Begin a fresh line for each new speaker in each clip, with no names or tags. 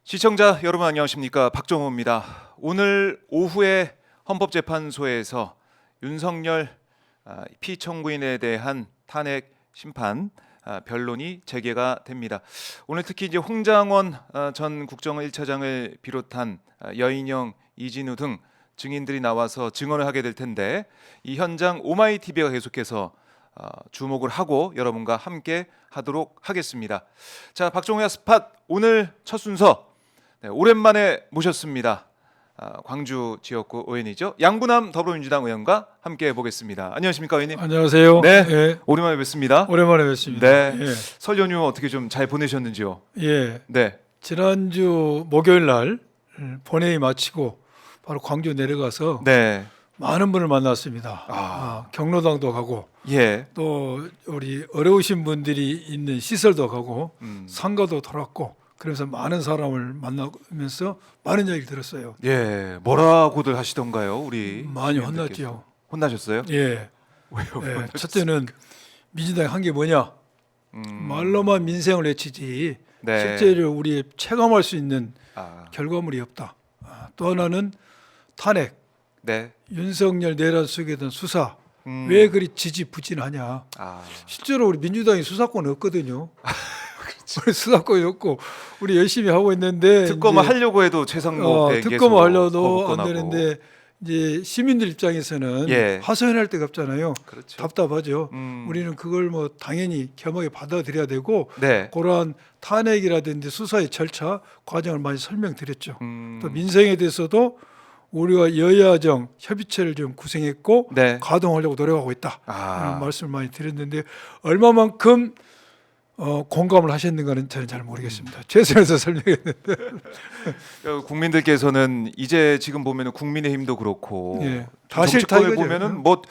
시청자 여러분 안녕하십니까, 박정호입니다. 오늘 오후에 헌법재판소에서 윤석열 피청구인에 대한 탄핵 심판 변론이 재개가 됩니다. 오늘 특히 이제 홍장원 전 국정원 1차장을 비롯한 여인영, 이진우 등 증인들이 나와서 증언을 하게 될 텐데, 이 현장 오마이TV가 계속해서 주목을 하고 여러분과 함께 하도록 하겠습니다. 자, 박정호의 스팟 오늘 첫 순서, 오랜만에 모셨습니다. 광주 지역구 의원이죠, 양부남 더불어민주당 의원과 함께 해보겠습니다. 안녕하십니까, 의원님?
안녕하세요.
네,
예.
오랜만에 뵙습니다.
오랜만에 뵙습니다.
네,
예.
설 연휴 어떻게 좀 잘 보내셨는지요?
예.
네,
지난주 목요일 날 본회의 마치고 바로 광주 내려가서
네,
많은 분을 만났습니다. 경로당도 가고
예,
또 우리 어려우신 분들이 있는 시설도 가고 상가도 돌았고, 그래서 많은 사람을 만나면서 많은 얘기를 들었어요.
예, 뭐라고들 하시던가요, 우리?
많이
시민들께서?
혼났죠.
혼나셨어요?
예.
왜요?
예. 첫째는 민주당이 한 게 뭐냐? 말로만 민생을 외치지
네.
실제로 우리 체감할 수 있는
아,
결과물이 없다. 또 하나는 탄핵,
네,
윤석열 내란 속에 든 수사
음.
왜 그리 지지부진하냐.
아,
실제로 우리 민주당이 수사권 없거든요. 우리 수사권이 없고 우리 열심히 하고 있는데
특검을
이제,
하려고 해도 최상목
특검을 하려도 안 되는데 이제 시민들 입장에서는
예.
하소연할 데가 없잖아요.
그렇죠.
답답하죠.
음.
우리는 그걸 뭐 당연히 겸하게 받아들여야 되고,
네,
그러한 탄핵이라든지 수사의 절차 과정을 많이 설명드렸죠.
음.
또 민생에 대해서도 우리가 여야정 협의체를 좀 구성했고
네,
가동하려고 노력하고 있다.
아.
이런 말씀을 많이 드렸는데 얼마만큼 공감을 하셨는가는 저는 잘 모르겠습니다. 최선에서 설명했는데.
국민들께서는 이제 지금 보면은 국민의힘도 그렇고
예. 다 싫다
정치권을
이거죠.
보면은 뭐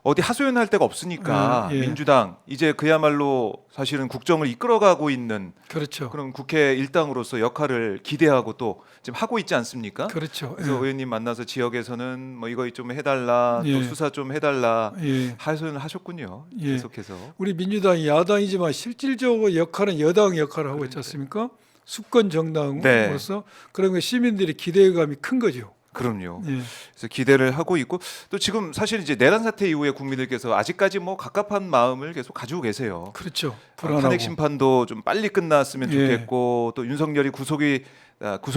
어디 하소연할 데가 없으니까
예.
민주당 이제 그야말로 사실은 국정을 이끌어가고 있는
그렇죠.
그런 국회 일당으로서 역할을 기대하고 또 지금 하고 있지 않습니까?
그렇죠.
그래서 의원님 만나서 지역에서는 뭐 이거 좀 해달라, 또
예.
수사 좀 해달라
예.
하소연을 하셨군요.
예.
계속해서.
우리 민주당이 야당이지만 실질적으로 역할은 여당 역할을 하고 있지 않습니까? 수권 정당으로서. 그러면 시민들의 기대감이 큰 거죠.
그럼요.
예.
그래서 기대를 하고 있고, 또 지금 사실 이제 내란 사태 이후에 국민들께서 아직까지 뭐 갑갑한 마음을 계속 가지고 계세요.
그렇죠. 불안하고.
탄핵 심판도 좀 빨리 끝났으면
예.
좋겠고, 또 윤석열이 구속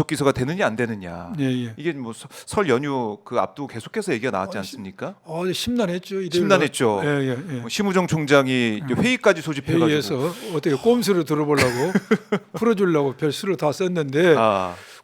기소가 되느냐 안 되느냐.
예, 예.
이게 뭐 설 연휴 그 앞두고 계속해서 얘기가 나왔지 않습니까?
심란했죠. 일요일 날.
심란했죠.
예, 예, 예.
뭐 심우정 총장이 이제 회의까지 소집해가지고
회의에서 어떻게 꼼수를 들어보려고 풀어주려고 별 수를 다 썼는데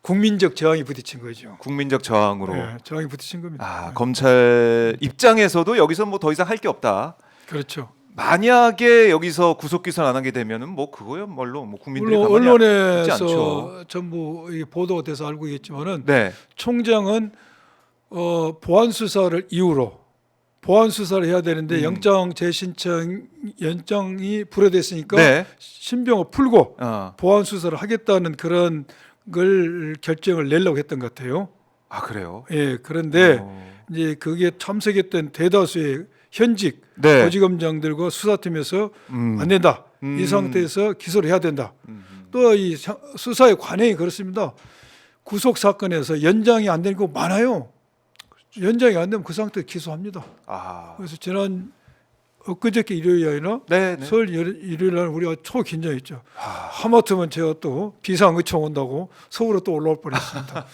국민적 저항이 부딪힌 거죠.
국민적 저항으로.
예, 저항이 부딪힌 겁니다.
검찰 입장에서도 여기서 뭐 더 이상 할 게 없다.
그렇죠.
만약에 여기서 구속 기소를 안 하게 되면은 뭐 그거야말로 뭐 국민들이
물론
가만히 있지 않죠.
언론에서 전부 이게 보도가 돼서 알고 있겠지만은
네,
총장은 보안 수사를 이유로 보안 수사를 해야 되는데 영장 재신청 연장이 불허됐으니까
네,
신병을 풀고
어.
보안 수사를 하겠다는 그런 걸 결정을 내려고 했던 것 같아요.
아 그래요?
예, 그런데
어.
이제 그게 참석했던 대다수의 현직
네.
고지검장들과 수사팀에서 안 된다. 이 상태에서 기소를 해야 된다. 또 이 수사의 관행이 그렇습니다. 구속 사건에서 연장이 안 되는 거 많아요. 연장이 안 되면 그 상태에서 기소합니다.
아,
그래서 엊그저께 일요일이 아니라
네, 네.
설 일요일 날 우리가 초긴장했죠. 하마터면 제가 또 비상의총 온다고 서울로 또 올라올 뻔했습니다.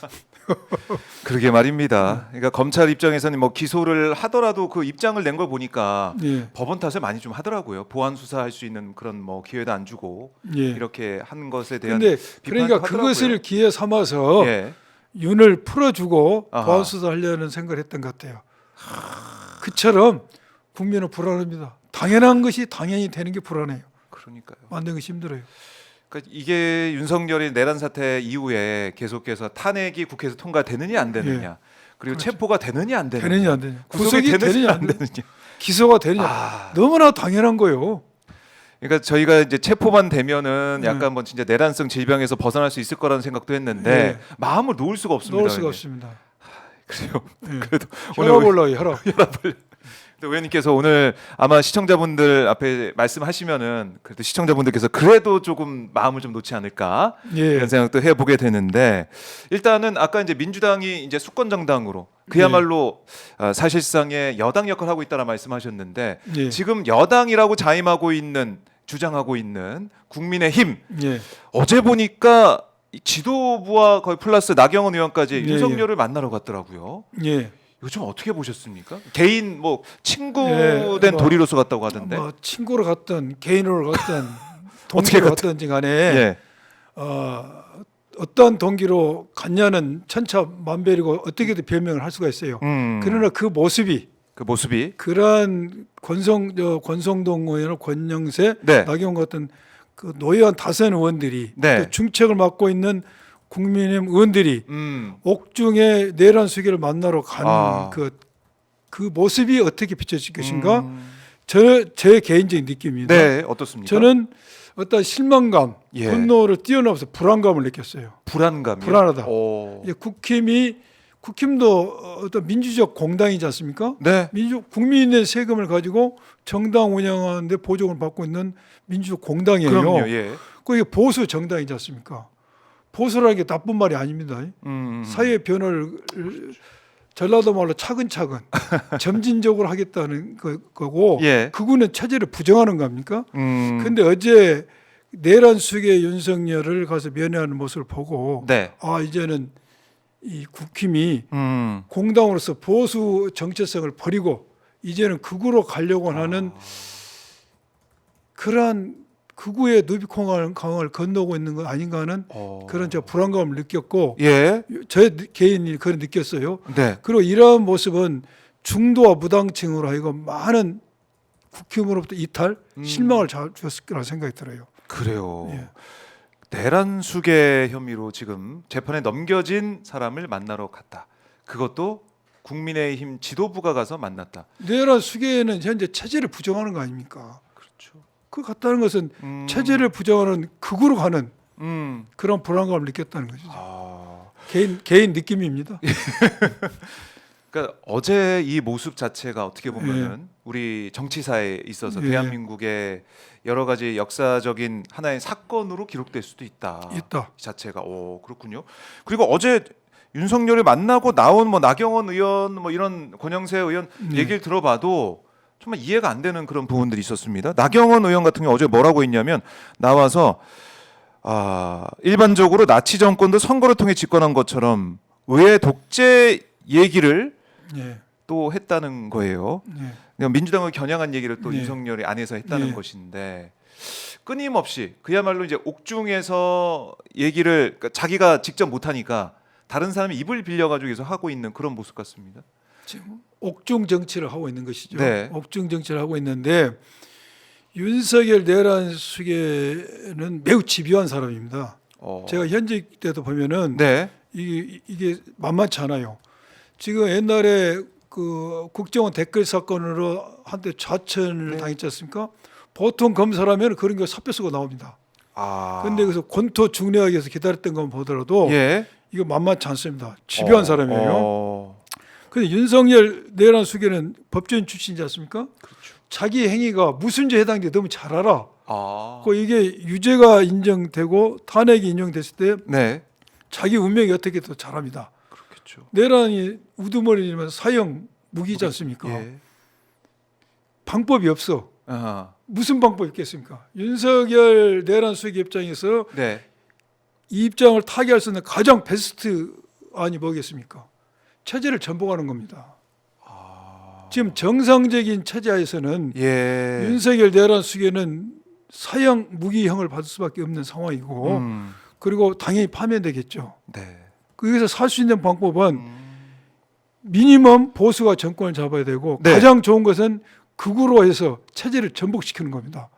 그러게 말입니다. 그러니까 검찰 입장에서는 뭐 기소를 하더라도 그 입장을 낸 걸 보니까
예,
법원 탓을 많이 좀 하더라고요. 보안 수사할 수 있는 그런 뭐 기회도 안 주고
예.
이렇게 한 것에 대한
근데
비판도
그러니까
하더라고요.
그것을 기회 삼아서
예.
윤을 풀어주고
아하.
보안 수사하려는 생각을 했던 것 같아요. 그처럼 국민은 불안합니다. 당연한 것이 당연히 되는 게 불안해요.
그러니까요.
만드는 것이 힘들어요.
그러니까 이게 윤석열의 내란 사태 이후에 계속해서 탄핵이 국회에서 통과되느냐 안 되느냐, 그리고
그렇죠.
체포가 되느냐 안 되느냐,
되느냐 안 되느냐,
구속이 되느냐 안 되느냐.
기소가 되느냐,
아.
너무나 당연한 거예요.
그러니까 저희가 이제 체포만 되면은
네.
약간 뭐 진짜 내란성 질병에서 벗어날 수 있을 거라는 생각도 했는데
네.
마음을 놓을 수가 없습니다.
넣을 수가
의원님.
없습니다.
그래요.
예.
그래도
혈압 올라요, 혈압.
근데 의원님께서 오늘 아마 시청자분들 앞에 말씀하시면은 그래도 시청자분들께서 그래도 조금 마음을 좀 놓지 않을까
예.
이런 생각도 해보게 되는데 일단은 아까 이제 민주당이 이제 수권 정당으로 그야말로 사실상의 여당 역할을 하고 있다라 말씀하셨는데
예.
지금 여당이라고 자임하고 있는 주장하고 있는 국민의힘
예.
어제 보니까 이 지도부와 거의 플러스 나경원 의원까지
예,
윤석열을 만나러 갔더라고요.
예.
요즘 어떻게 보셨습니까? 개인 뭐 친구된
예, 뭐,
도리로서 갔다고 하던데.
뭐 친구로 갔든 개인으로 갔든
어떻게
동기로 갔든지 간에
예.
어떤 동기로 갔냐는 천차만별이고 어떻게든 변명을 할 수가 있어요. 그러나 그 모습이
그 모습이
그러한 권성동 의원, 권영세,
네.
나경원 같은 그 노회원 다선 의원들이
네.
또 중책을 맡고 있는 국민의힘 의원들이
음.
옥중에 내란 수계를 만나러 간
아.
그 모습이 어떻게 비춰질 것인가?
음.
제 개인적인 느낌입니다.
네, 어떻습니까?
저는 어떤 실망감,
예.
분노를 뛰어넘어서 불안감을 느꼈어요.
불안감이요.
불안하다.
오.
이제 국힘도 어떤 민주적 공당이지 않습니까?
네.
국민의 세금을 가지고 정당 운영하는데 보조금을 받고 있는 민주적 공당이에요.
그럼요. 예.
그게 보수 정당이지 않습니까? 보수라는 게 나쁜 말이 아닙니다. 사회 변화를 전라도 말로 차근차근 점진적으로 하겠다는 거고
예.
그거는 체제를 부정하는 겁니까?
근데
근데 어제 내란 수계 윤석열을 가서 면회하는 모습을 보고
네.
아 이제는 이 국힘이
음.
공당으로서 보수 정체성을 버리고 이제는 극우로 가려고 하는 그러한 극우의 누비콩강을 건너고 있는 거 아닌가 하는 그런 저 불안감을 느꼈고
예.
제 개인이 그런 느꼈어요.
네.
그리고 이러한 모습은 중도와 무당층으로 하여금 많은 국힘으로부터 이탈, 실망을 줬을 거라 생각이 들어요.
그래요.
예.
내란 수계 혐의로 지금 재판에 넘겨진 사람을 만나러 갔다. 그것도 국민의힘 지도부가 가서 만났다.
내란 수계는 현재 체제를 부정하는 거 아닙니까?
그렇죠.
그 같다는 것은 체제를 부정하는 극으로 가는 그런 불안감을 느꼈다는 것이죠.
아.
개인 느낌입니다.
그러니까 어제 이 모습 자체가 어떻게 보면은 우리 정치사에 있어서
예.
대한민국의 여러 가지 역사적인 하나의 사건으로 기록될 수도 있다.
있다.
이 자체가 그렇군요. 그리고 어제 윤석열을 만나고 나온 뭐 나경원 의원 뭐 이런 권영세 의원 얘기를 들어봐도 정말 이해가 안 되는 그런 부분들이 있었습니다. 나경원 의원 같은 경우 어제 뭐라고 했냐면 나와서 일반적으로 나치 정권도 선거를 통해 집권한 것처럼 왜 독재 얘기를
예.
또 했다는 거예요.
예.
그러니까 민주당을 겨냥한 얘기를 또
예.
윤석열이 안에서 했다는
예.
것인데 끊임없이 그야말로 이제 옥중에서 얘기를 그러니까 자기가 직접 못하니까 다른 사람이 입을 빌려가지고 계속 하고 있는 그런 모습 같습니다.
지금 옥중 정치를 하고 있는 것이죠.
네.
옥중 정치를 하고 있는데 윤석열 내란 수계는 매우 집요한 사람입니다. 제가 현직 때도 보면은
네.
이게 만만치 않아요. 지금 옛날에 그 국정원 댓글 사건으로 한때 좌천을 당했지 않습니까? 보통 검사라면 그런 게 사표 쓰고 나옵니다. 근데 그래서 권토 중례하기 위해서 기다렸던 건 보더라도
예.
이거 만만치 않습니다. 집요한 사람이에요.
어.
근데 윤석열 내란 수계는 법조인 출신이지 않습니까?
그렇죠.
자기 행위가 무슨 죄에 해당되는지 너무 잘 알아.
그
이게 유죄가 인정되고 탄핵이 인정됐을 때
네.
자기 운명이 어떻게 더 잘합니다.
그렇겠죠.
내란이 우두머리지만 사형 무기지 않습니까?
예.
방법이 없어.
아하.
무슨 방법이 있겠습니까? 윤석열 내란 수계 입장에서
네.
이 입장을 타개할 수 있는 가장 베스트 안이 뭐겠습니까? 체제를 전복하는 겁니다. 지금 정상적인 체제하에서는
예.
윤석열 내란 수계는 사형 무기형을 받을 수밖에 없는 상황이고 그리고 당연히 파면되겠죠.
네.
거기서 살 수 있는 방법은 미니멈 보수가 정권을 잡아야 되고
네.
가장 좋은 것은 극우로 해서 체제를 전복시키는 겁니다.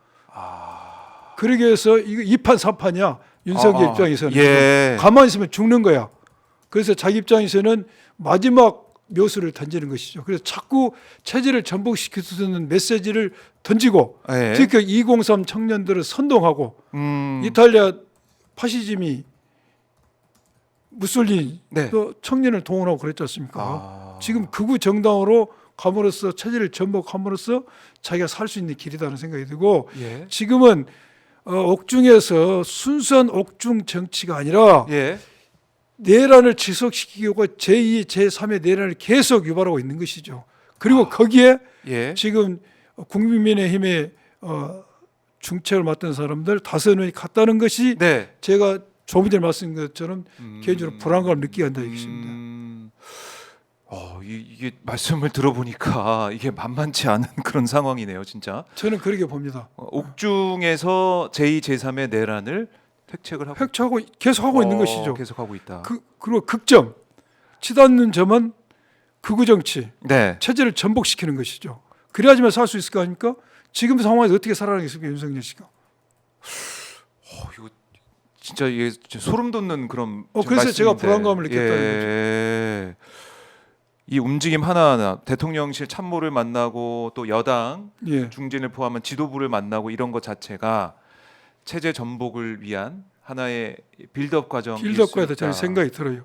그러기 위해서 이거 2판 4판이야. 윤석열 입장에서는
예.
가만히 있으면 죽는 거야. 그래서 자기 입장에서는 마지막 묘수를 던지는 것이죠. 그래서 자꾸 체제를 전복시키는 메시지를 던지고
예.
특히 203 청년들을 선동하고 이탈리아 파시즘이 무솔리니
네.
또 청년을 동원하고 그랬지 않습니까? 지금 극우 정당으로 감으로써 체제를 전복함으로써 자기가 살 수 있는 길이라는 생각이 들고
예.
지금은 옥중에서 순수한 옥중 정치가 아니라
예.
내란을 지속시키고 제2, 제3의 내란을 계속 유발하고 있는 것이죠. 그리고 거기에
예.
지금 국민의힘의 중책을 맡은 사람들 다선원이 갔다는 것이
네.
제가 조금 전에 말씀드린 것처럼 개인적으로 불안감을 느끼게 한다 이것입니다.
이게 말씀을 들어보니까 이게 만만치 않은 그런 상황이네요, 진짜.
저는 그렇게 봅니다.
옥중에서 제2, 제3의 내란을 획책을 하고
획책하고 계속 하고 있는 것이죠.
계속하고 있다.
그리고 극점, 치닫는 점은 극우 정치,
네.
체제를 전복시키는 것이죠. 그래야지만 살 수 있을 거 아닙니까? 지금 상황에서 어떻게 살아가겠습니까, 윤석열 씨가?
이거 진짜 이게 소름 돋는 그런
그래서
말씀인데.
제가 불안감을 느꼈다는
예. 이 움직임 하나하나 대통령실 참모를 만나고 또 여당
예.
중진을 포함한 지도부를 만나고 이런 것 자체가 체제 전복을 위한 하나의 빌드업 과정일
빌드업과에
수
저는
있다.
생각이 들어요.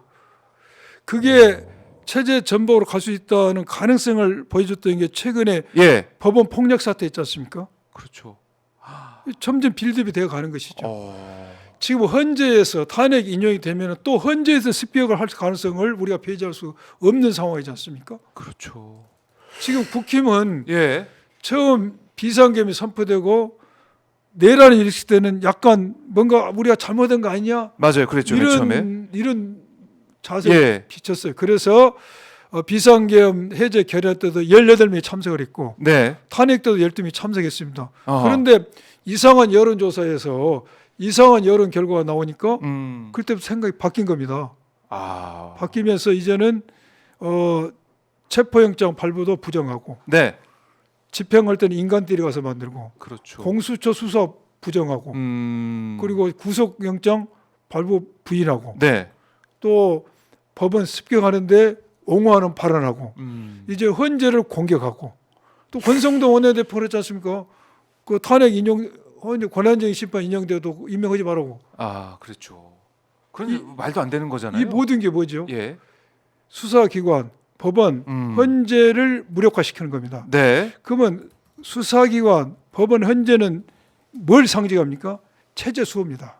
그게 체제 전복으로 갈 수 있다는 가능성을 보여줬던 게 최근에
예.
법원 폭력 사태 있지 않습니까?
그렇죠.
점점 빌드업이 되어 가는 것이죠.
어.
지금 헌재에서 탄핵 인용이 되면 또 헌재에서 습격을 할 가능성을 우리가 배제할 수 없는 상황이지 않습니까?
그렇죠.
지금 국힘은
예.
처음 비상계엄이 선포되고 내란이 일으킬 때는 약간 뭔가 우리가 잘못한 거 아니냐
맞아요. 그랬죠. 맨 처음에.
이런 자세를
예.
비쳤어요. 그래서 비상계엄 해제 결의할 때도 18명이 참석을 했고
네.
탄핵 때도 12명이 참석했습니다.
아하.
그런데 이상한 여론조사에서 이상한 여론 결과가 나오니까 그때부터 생각이 바뀐 겁니다. 바뀌면서 이제는 체포영장 발부도 부정하고
네.
집행할 때는 인간 데려가서 만들고
그렇죠.
공수처 수사 부정하고 그리고 구속영장 발부 부인하고
네.
또 법원 습격하는데 옹호하는 발언하고 이제 헌재를 공격하고 또 권성동 원내대표 그랬지 않습니까? 그 탄핵 인용 권한쟁의 심판 인용돼도 임명하지 말라고.
그렇죠. 그런 말도 안 되는 거잖아요.
이 모든 게 뭐죠?
예.
수사기관, 법원, 헌재를 무력화시키는 겁니다.
네.
그러면 수사기관, 법원, 헌재는 뭘 상징합니까? 체제 수호입니다.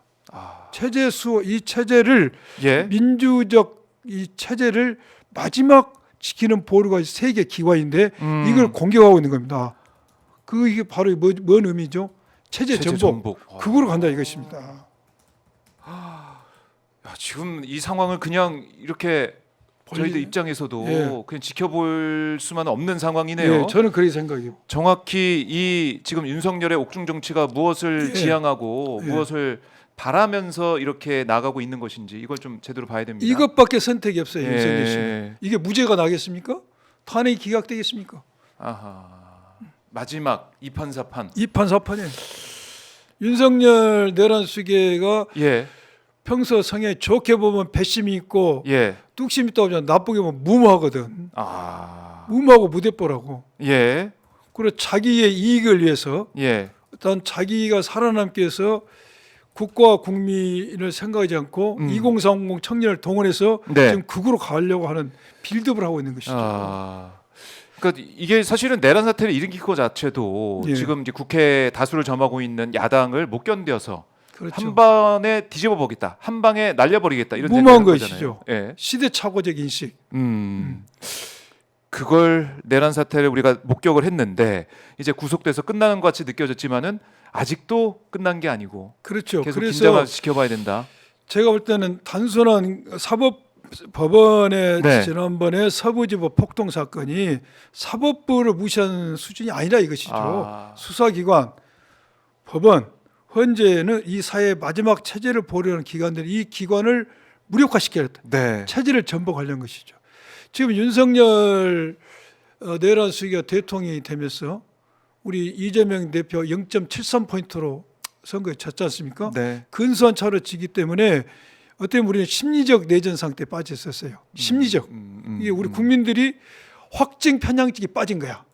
체제 수호, 이 체제를
예.
민주적 이 체제를 마지막 지키는 보루가 세계 기관인데 이걸 공격하고 있는 겁니다. 이게 바로 뭔 의미죠? 체제 전복. 극으로 간다 이것입니다.
지금 이 상황을 그냥 이렇게 저희들 입장에서도
예.
그냥 지켜볼 수만 없는 상황이네요.
예, 저는 그렇게 생각해요.
정확히 이 지금 윤석열의 옥중 정치가 무엇을
예.
지향하고
예.
무엇을 바라면서 이렇게 나가고 있는 것인지 이걸 좀 제대로 봐야 됩니다.
이것밖에 선택이 없어요.
예.
윤석열 씨는. 이게 무죄가 나겠습니까? 탄핵이 기각되겠습니까?
마지막 이판사판.
이판사판에 윤석열 내란 수계가
예.
평소 성향이 좋게 보면 배심이 있고
예.
뚝심이 있다고 하면 나쁘게 보면 무모하거든. 무모하고 무대뽀라고.
예.
그리고 자기의 이익을 위해서
예.
일단 자기가 살아남기 위해서 국가와 국민을 생각하지 않고 2030 청년을 동원해서
네.
지금 극으로 가려고 하는 빌드업을 하고 있는 것이죠.
그러니까 이게 사실은 내란 사태를 일으킨 것 자체도
예.
지금 이제 국회 다수를 점하고 있는 야당을 못 견뎌서
그렇죠.
한 번에 뒤집어 보겠다, 한 방에 날려버리겠다 이런
무모한
생각을
것이죠.
거잖아요. 예.
시대착오적 인식.
그걸 내란 사태를 우리가 목격을 했는데 이제 구속돼서 끝나는 것 같이 느껴졌지만은 아직도 끝난 게 아니고
그렇죠.
계속
그래서
긴장을 지켜봐야 된다.
제가 볼 때는 단순한 법원의
네.
지난번에 서부지법 폭동 사건이 사법부를 무시하는 수준이 아니라 이것이죠. 수사기관, 법원, 헌재는 이 사회의 마지막 체제를 보려는 기관들이 이 기관을 무력화시켜야
네.
체제를 전복하려는 것이죠. 지금 윤석열 내란 수기가 대통령이 되면서 우리 이재명 대표 0.73포인트로 선거에 졌지 않습니까?
네.
근소한 차로 지기 때문에 어떻게 보면 우리는 심리적 내전 상태에 빠져 있었어요. 심리적. 이게 우리 국민들이 확증 편향증이 빠진 거야.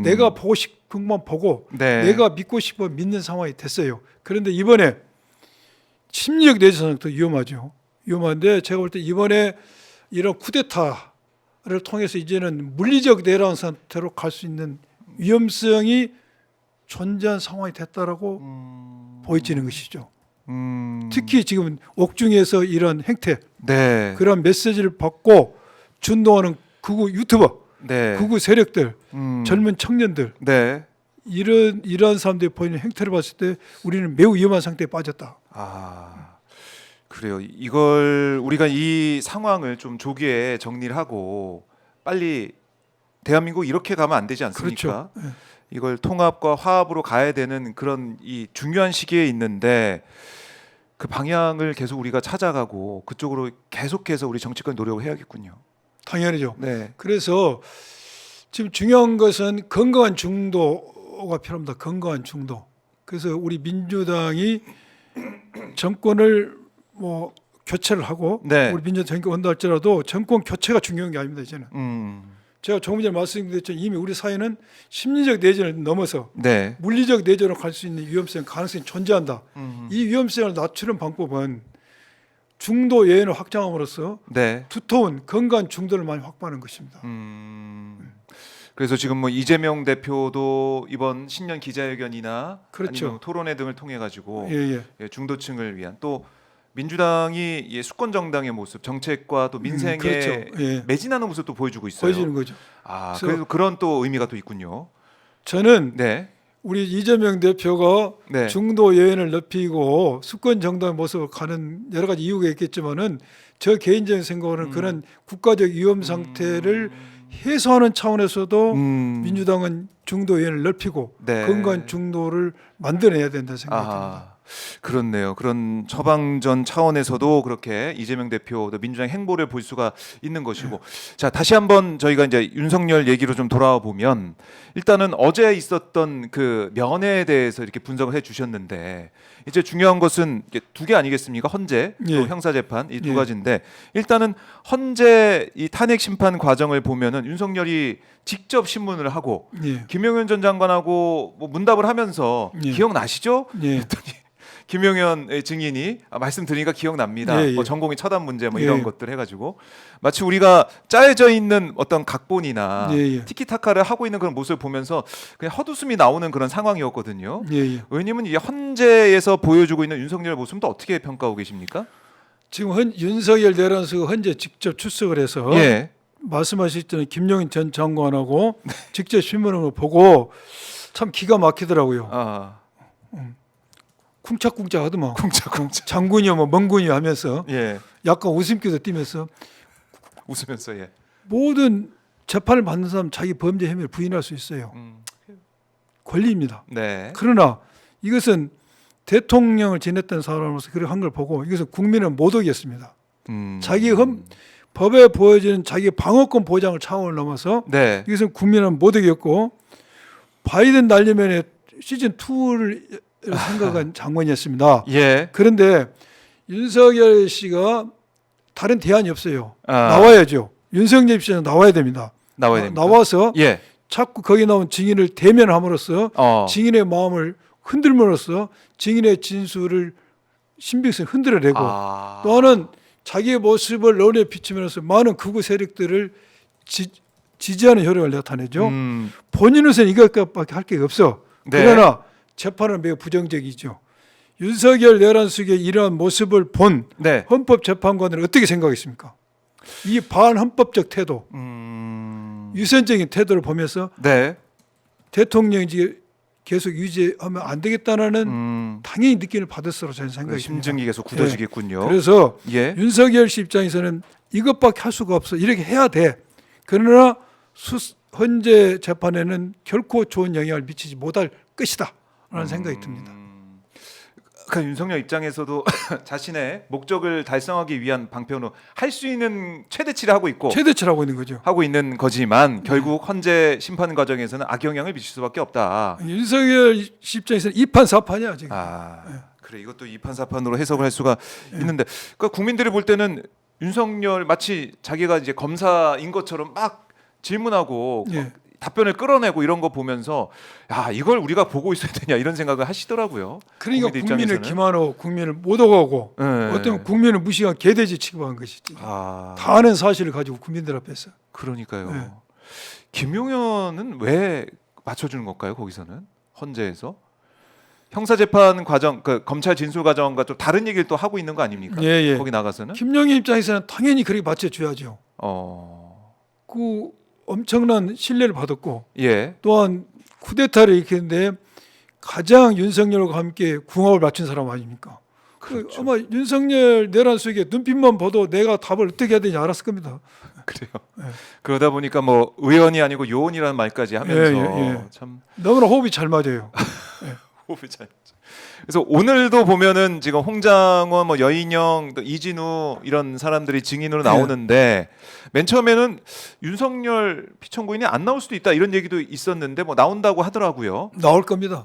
내가 보고 싶은 것만 보고
네.
내가 믿고 싶어 믿는 상황이 됐어요. 그런데 이번에 심리적 내전 상태도 위험하죠. 위험한데 제가 볼 때 이번에 이런 쿠데타 통해서 이제는 물리적 내란 상태로 갈 수 있는 위험성이 존재한 상황이 됐다라고 보여지는 것이죠. 특히 지금 옥중에서 이런 행태,
네.
그런 메시지를 받고 준동하는 극우 유튜버,
네.
극우 세력들, 젊은 청년들
네.
이런 사람들이 보이는 행태를 봤을 때 우리는 매우 위험한 상태에 빠졌다.
아, 그래요. 이걸 우리가 이 상황을 좀 조기에 정리를 하고 빨리 대한민국 이렇게 가면 안 되지 않습니까?
그렇죠. 예.
이걸 통합과 화합으로 가야 되는 그런 이 중요한 시기에 있는데 그 방향을 계속 우리가 찾아가고 그쪽으로 계속해서 우리 정치권 노력을 해야겠군요.
당연히죠.
네.
그래서 지금 중요한 것은 건강한 중도가 필요합니다. 건강한 중도. 그래서 우리 민주당이 정권을 뭐 교체를 하고
네.
우리 민주당 정권 온다 할지라도 정권 교체가 중요한 게 아닙니다. 이제는
음.
제가 조금 전에 말씀드렸지만 이미 우리 사회는 심리적 내전을 넘어서
네.
물리적 내전으로 갈 수 있는 위험성 가능성이 존재한다. 이 위험성을 낮추는 방법은 중도 외연을 확장함으로써
네.
두터운 건강한 중도를 많이 확보하는 것입니다.
그래서 지금 뭐 이재명 대표도 이번 신년 기자회견이나
그렇죠.
아니면 토론회 등을 통해 가지고
예.
중도층을 위한 또 민주당이 수권 정당의 모습, 정책과 또 민생에
그렇죠. 예.
매진하는 모습도 보여주고 있어요.
보여지는 거죠.
아,
그래서
그래서 그런 또 의미가 또 있군요.
저는
네.
우리 이재명 대표가
네.
중도 여연을 넓히고 수권 정당의 모습을 가는 여러 가지 이유가 있겠지만은 저 개인적인 생각으로는 그런 국가적 위험 상태를 해소하는 차원에서도 민주당은 중도 여연을 넓히고
네.
건강한 중도를 만들어내야 된다 생각이 듭니다.
아, 그렇네요. 그런 처방전 차원에서도 그렇게 이재명 대표 또 민주당 행보를 볼 수가 있는 것이고, 자 다시 한번 저희가 이제 윤석열 얘기로 좀 돌아와 보면 일단은 어제 있었던 그 면회에 대해서 이렇게 분석을 해주셨는데 이제 중요한 것은 두 개 아니겠습니까? 헌재 또
예.
형사재판 이 두
예.
가지인데 일단은 헌재 이 탄핵 심판 과정을 보면은 윤석열이 직접 신문을 하고
예.
김용현 전 장관하고 뭐 문답을 하면서
예.
기억나시죠?
예.
했더니 김용현 증인이 말씀드리니까 기억납니다.
예.
뭐 전공의 처단 문제 뭐
예.
이런 것들 해가지고 마치 우리가 짜여져 있는 어떤 각본이나
예.
티키타카를 하고 있는 그런 모습을 보면서 그냥 헛웃음이 나오는 그런 상황이었거든요.
예.
의원님은 이 헌재에서 보여주고 있는 윤석열 모습도 어떻게 평가하고 계십니까?
지금 윤석열 내란수가 헌재 직접 출석을 해서
예.
말씀하셨던 김용인 전 장관하고 직접 신문을 보고 참 기가 막히더라고요.
아,
쿵짝쿵짝 하더만.
쿵짝쿵짝.
장군이요, 뭐 멍군이요 하면서
예.
약간 웃음기도 띠면서
웃으면서 예.
모든 재판을 받는 사람 자기 범죄 혐의를 부인할 수 있어요. 권리입니다.
네.
그러나 이것은 대통령을 지냈던 사람으로서 그렇게 한 걸 보고 이것은 국민은 모독이었습니다. 자기 법에 보여지는 자기 방어권 보장을 차원을 넘어서
네.
이것은 국민은 모독이었고 바이든 날리면에 시즌 2를 생각한 장관이었습니다.
예.
그런데 윤석열 씨가 다른 대안이 없어요.
아.
나와야죠. 윤석열 씨는 나와야 됩니다.
나와야 됩니다.
나와서
예.
자꾸 거기 나온 증인을 대면함으로써 증인의 마음을 흔들므로써 증인의 진술을 신빙성을 흔들어내고 또는 자기의 모습을 언론에 비추면서 많은 극우 세력들을 지지하는 효력을 나타내죠. 본인으로서는 이것밖에 할 게 없어.
네.
그러나 재판은 매우 부정적이죠. 윤석열 내란숙의 이러한 모습을 본
네.
헌법재판관은 어떻게 생각했습니까? 이 반헌법적 태도, 유선적인 태도를 보면서
네.
대통령이 계속 유지하면 안 되겠다는 당연히 느낌을 받았으로 저는 생각이 듭니다.
심증이 계속 굳어지겠군요.
그래서
예.
윤석열 씨 입장에서는 이것밖에 할 수가 없어. 이렇게 해야 돼. 그러나 헌재 재판에는 결코 좋은 영향을 미치지 못할 것이다. 라는 생각이 듭니다.
그러니까 윤석열 입장에서도 자신의 목적을 달성하기 위한 방편으로 할 수 있는 최대치를 하고 있고
최대치를 하고 있는 거죠.
하고 있는 거지만 결국 헌재 심판 과정에서는 악영향을 미칠 수밖에 없다.
윤석열 씨 입장에서는 2판 4판이야 지금.
그래 이것도 이판사판으로 해석을 할 수가 있는데 그러니까 국민들이 볼 때는 윤석열 마치 자기가 이제 검사인 것처럼 막 질문하고 답변을 끌어내고 이런 거 보면서 야 이걸 우리가 보고 있어야 되냐 이런 생각을 하시더라고요.
그러니까 국민을
입장에서는.
기만하고 국민을 모독하고 어떤 국민을 무시한 개돼지 취급한 것이지. 다 아는 사실을 가지고 국민들 앞에서.
그러니까요.
네.
김용현은 왜 맞춰주는 걸까요? 거기서는 헌재에서 형사재판 과정, 그 검찰 진술 과정과 좀 다른 얘기를 또 하고 있는 거 아닙니까?
예, 예.
거기 나가서는
김용현 입장에서는 당연히 그렇게 맞춰줘야죠. 그 엄청난 신뢰를 받았고
예,
또한 쿠데타를 일으켰는데 가장 윤석열과 함께 궁합을 맞춘 사람 아닙니까?
그렇죠.
아마 윤석열 내란 수익에 눈빛만 봐도 내가 답을 어떻게 해야 되는지 알았을 겁니다.
그래요.
예.
그러다 보니까 뭐 의원이 아니고 요원이라는 말까지 하면서
예.
참
너무나 호흡이 잘 맞아요.
호흡이 잘. 그래서 오늘도 보면은 지금 홍장원, 뭐 여인영, 또 이진우 이런 사람들이 증인으로 나오는데 맨 처음에는 윤석열 피청구인이 안 나올 수도 있다 이런 얘기도 있었는데 뭐 나온다고 하더라고요.
나올 겁니다.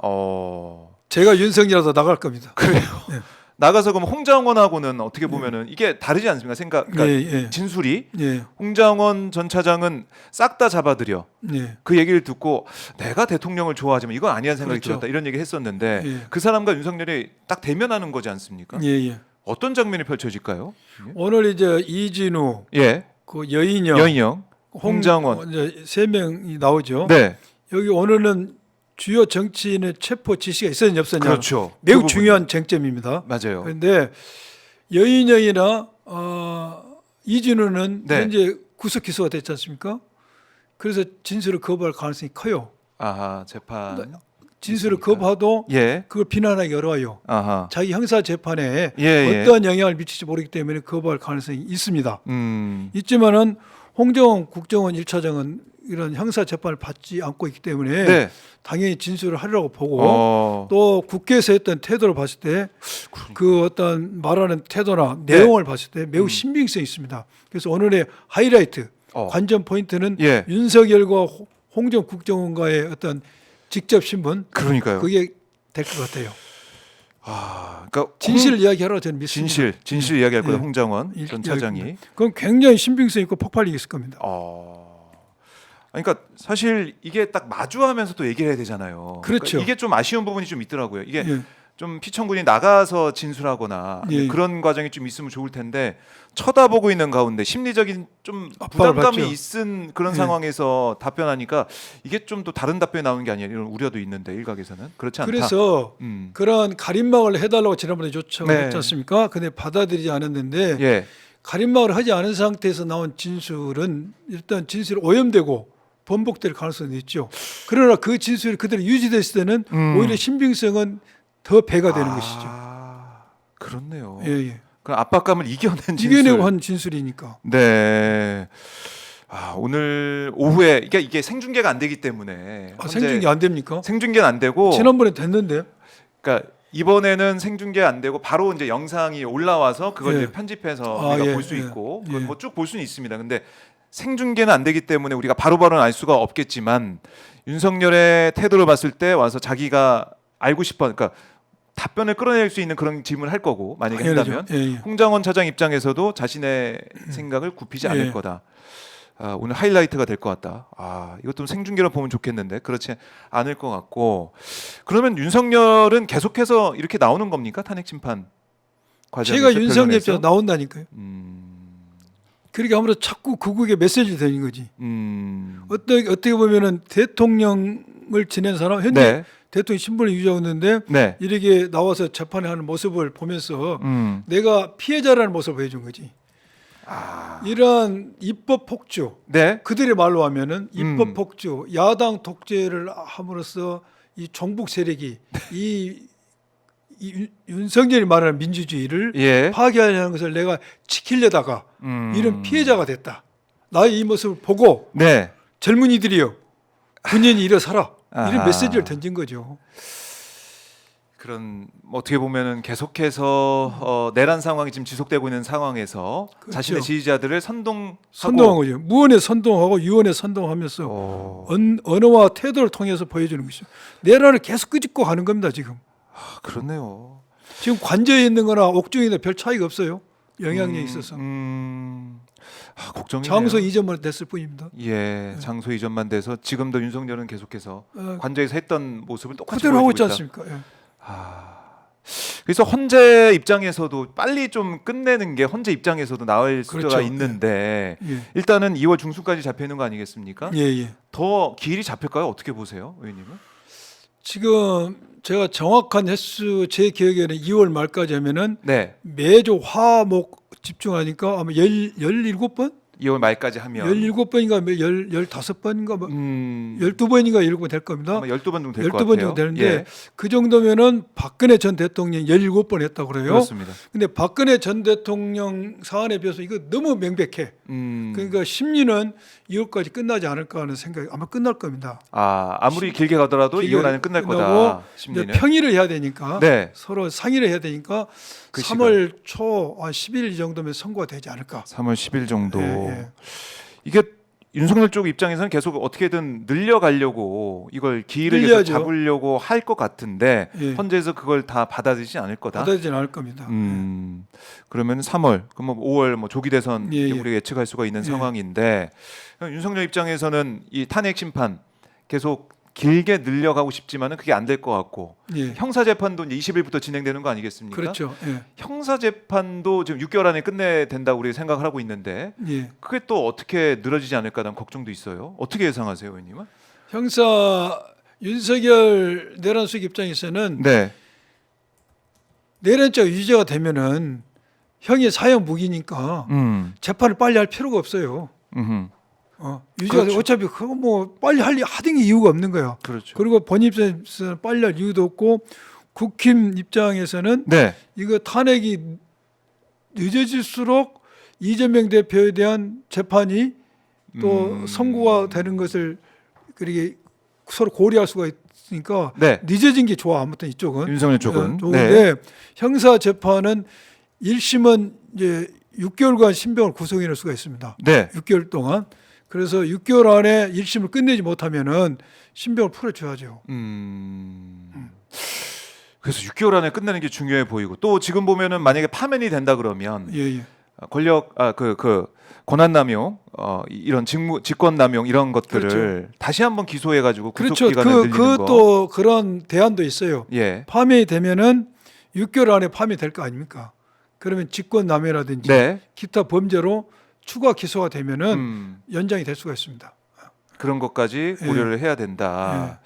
제가 윤석열이라도 나갈 겁니다.
그래요.
예.
나가서 그럼 홍장원하고는 어떻게 보면은 이게 다르지 않습니까? 그러니까
예.
진술이
예.
홍장원 전 차장은 싹 다 잡아들여.
예.
그 얘기를 듣고 내가 대통령을 좋아하지만 이건 아니라는 생각이
그렇죠.
들었다 이런 얘기 했었는데
예.
그 사람과 윤석열이 딱 대면하는 거지 않습니까?
예.
어떤 장면이 펼쳐질까요?
오늘 이제 이진우,
예,
그 여인영,
여인영, 홍장원,
이제 세 명이 나오죠.
네,
여기 오늘은 주요 정치인의 체포 지시가 있었냐 없었냐
그렇죠.
매우
그 부분이.
중요한 쟁점입니다.
맞아요.
그런데 여인영이나 이진우는
네.
현재 구속 기소가 됐지 않습니까? 그래서 진술을 거부할 가능성이 커요.
아하, 재판.
진술을
있습니까?
거부하도
예,
그걸 비난하기 어려워요.
아하,
자기 형사 재판에
예.
어떠한 영향을 미칠지 모르기 때문에 거부할 가능성이 있습니다.
음,
있지만은 홍정원 국정원 1차장은 이런 형사 재판을 받지 않고 있기 때문에
네,
당연히 진술을 하려고 보고
또
또 국회에서 했던 태도를 봤을 때 그 어떤 말하는 태도나
네.
내용을 봤을 때 매우 신빙성이 있습니다. 그래서 오늘의 하이라이트 관전 포인트는
예.
윤석열과 홍정 국정원과의 어떤 직접 신분
그러니까요.
그게 될 것 같아요.
그러니까
진실을 이야기하라고 저는 믿습니다.
진실 이야기할 거예요.
예.
홍장원 전 차장이.
그건 굉장히 신빙성 있고 폭발력이 있을 겁니다.
그러니까 사실 이게 딱 마주하면서 또 얘기를 해야 되잖아요.
그렇죠.
그러니까 이게 좀 아쉬운 부분이 좀 있더라고요. 이게
예.
좀 피청군이 나가서 진술하거나
예.
그런 과정이 좀 있으면 좋을 텐데 쳐다보고 있는 가운데 심리적인 좀
압박을
부담감이
받죠.
있은 그런
예.
상황에서 답변하니까 이게 좀 또 다른 답변이 나오는 게 아니냐 이런 우려도 있는데 일각에서는 그렇지 않다.
그래서 그런 가림막을 해달라고 지난번에 요청을
네.
했지 않습니까? 근데 받아들이지 않았는데
예.
가림막을 하지 않은 상태에서 나온 진술은 일단 진술이 오염되고 번복될 가능성이 있죠. 그러나 그 진술이 그대로 유지됐을 때는 오히려 신빙성은 더 배가 되는 것이죠.
그렇네요.
예.
그럼 압박감을 이겨낸 진술.
이겨내고 한 진술이니까.
네. 오늘 오후에 이게 생중계가 안 되기 때문에
생중계 안 됩니까?
생중계는 안 되고
지난번에 됐는데.
그러니까 이번에는 생중계 안 되고 바로 이제 영상이 올라와서 그걸
예.
이제 편집해서 우리가 볼 수 있고 그건 뭐 쭉 볼 수는 있습니다. 근데 생중계는 안 되기 때문에 우리가 바로바로는 알 수가 없겠지만 윤석열의 태도를 봤을 때 와서 자기가 알고 싶어 그러니까 답변을 끌어낼 수 있는 그런 질문을 할 거고 만약에 한다면 홍장원 차장 입장에서도 자신의 생각을 굽히지 않을 거다. 오늘 하이라이트가 될 것 같다. 이것도 생중계로 보면 좋겠는데 그렇지 않을 것 같고 그러면 윤석열은 계속해서 이렇게 나오는 겁니까? 탄핵 심판 과정에서
제가 윤석열 입장에서 나온다니까요. 그러니까 아무래도 자꾸 극우에게 메시지를 되는 거지. 어떻게 보면은 대통령을 지낸 사람 현재 대통령 신분을 유지하고 있는데 이렇게 나와서 재판을 하는 모습을 보면서 내가 피해자라는 모습을 보여준 거지. 이러한 입법 폭주, 그들의 말로 하면은 입법 폭주, 야당 독재를 함으로써 이 종북 세력이 이 윤석열이 말하는 민주주의를 파괴하려는 것을 내가 지키려다가 이런 피해자가 됐다. 나의 이 모습을 보고 젊은이들이요, 군인이 일어서라 이런 메시지를 던진 거죠.
그런 어떻게 보면은 계속해서 내란 상황이 지금 지속되고 있는 상황에서 자신의 지지자들을 선동한
거죠. 무언에 선동하고 유언에 선동하면서 언어와 태도를 통해서 보여주는 것이죠. 내란을 계속 끄집고 가는 겁니다 지금.
그렇네요.
지금 관저에 있는 거나 옥중이나 별 차이가 없어요. 영향력이 있어서.
걱정이네요.
장소 이전만 됐을 뿐입니다.
장소 이전만 돼서 지금도 윤석열은 계속해서 관저에서 했던 모습을 똑같이
그대로 하고 있지
보여주고 있다.
않습니까?
그래서 헌재 입장에서도 빨리 좀 끝내는 게 헌재 입장에서도 나을 수가
그렇죠.
있는데
예.
일단은 2월 중순까지 잡혀 있는 거 아니겠습니까?
예, 예.
더 기일이 잡힐까요? 어떻게 보세요, 의원님은?
지금 제가 정확한 횟수 제 기억에는 2월 말까지 하면은
네,
매주 화목 집중하니까 아마 17번?
2월 말까지 하면
17번인가 15번인가 뭐 12번인가 이러고 될 겁니다.
아마 12번 정도 될 것
12번
같아요.
정도 되는데
예,
그 정도면은 박근혜 전 대통령이 17번 했다고 그래요.
그렇습니다.
근데 박근혜 전 대통령 사안에 비해서 이거 너무 명백해. 그러니까 심리는 2월까지 끝나지 않을까 하는 생각이 아마 끝날 겁니다.
아무리 길게 가더라도
길게
2월 안에 끝날 거다.
끝나고 이제
심리는.
평의를 해야 되니까
네,
서로 상의를 해야 되니까
그
3월 초 10일 정도면 선고가 되지 않을까.
3월 10일 정도.
예, 예.
이게 윤석열 쪽 입장에서는 계속 어떻게든 늘려가려고 이걸 기일을 계속
늘려야죠.
잡으려고 할 것 같은데
예.
헌재에서 그걸 다 받아들이지 않을 거다.
받아들이지 않을 겁니다.
그러면 3월, 그럼 뭐 5월 뭐 조기 대선
예, 예.
우리가 예측할 수가 있는
예.
상황인데 윤석열 입장에서는 이 탄핵 심판 계속 길게 늘려가고 싶지만은 그게 안 될 것 같고
예.
형사 재판도 이제 20일부터 진행되는 거 아니겠습니까?
그렇죠. 예.
형사 재판도 지금 6개월 안에 끝내야 된다고 우리가 생각을 하고 있는데
예.
그게 또 어떻게 늘어지지 않을까라는 걱정도 있어요. 어떻게 예상하세요, 의원님은?
형사 윤석열 내란수석 입장에서는
네,
내란죄가 유죄가 되면은 형이 사형 무기니까 재판을 빨리 할 필요가 없어요. 유죄가
그렇죠.
어차피 그거 뭐 빨리 하등의 이유가 없는 거야.
그렇죠.
그리고 본인 입장에서는 빨리 할 이유도 없고 국힘 입장에서는
네,
이거 탄핵이 늦어질수록 이재명 대표에 대한 재판이 또 선고가 되는 것을 그렇게 서로 고려할 수가 있으니까
네,
늦어진 게 좋아. 아무튼 이쪽은
윤석열 쪽은
좋은데 형사 재판은 1심은 이제 6개월간 신병을 구속해 놓을 수가 있습니다.
네,
6개월 동안. 그래서 6개월 안에 1심을 끝내지 못하면은 신병을 풀어줘야죠.
그래서 6개월 안에 끝내는 게 중요해 보이고 또 지금 보면은 만약에 파면이 된다 그러면
예, 예.
권력 그 권한남용 이런 직권남용 이런 것들을
그렇죠.
다시 한번 기소해가지고 구속
그렇죠.
기간을 늘리는 거.
그것도 그런 대안도 있어요.
예,
파면이 되면은 6개월 안에 파면이 될 거 아닙니까? 그러면 직권남용이라든지
네,
기타 범죄로 추가 기소가 되면은 연장이 될 수가 있습니다.
그런 것까지
예.
고려를 해야 된다.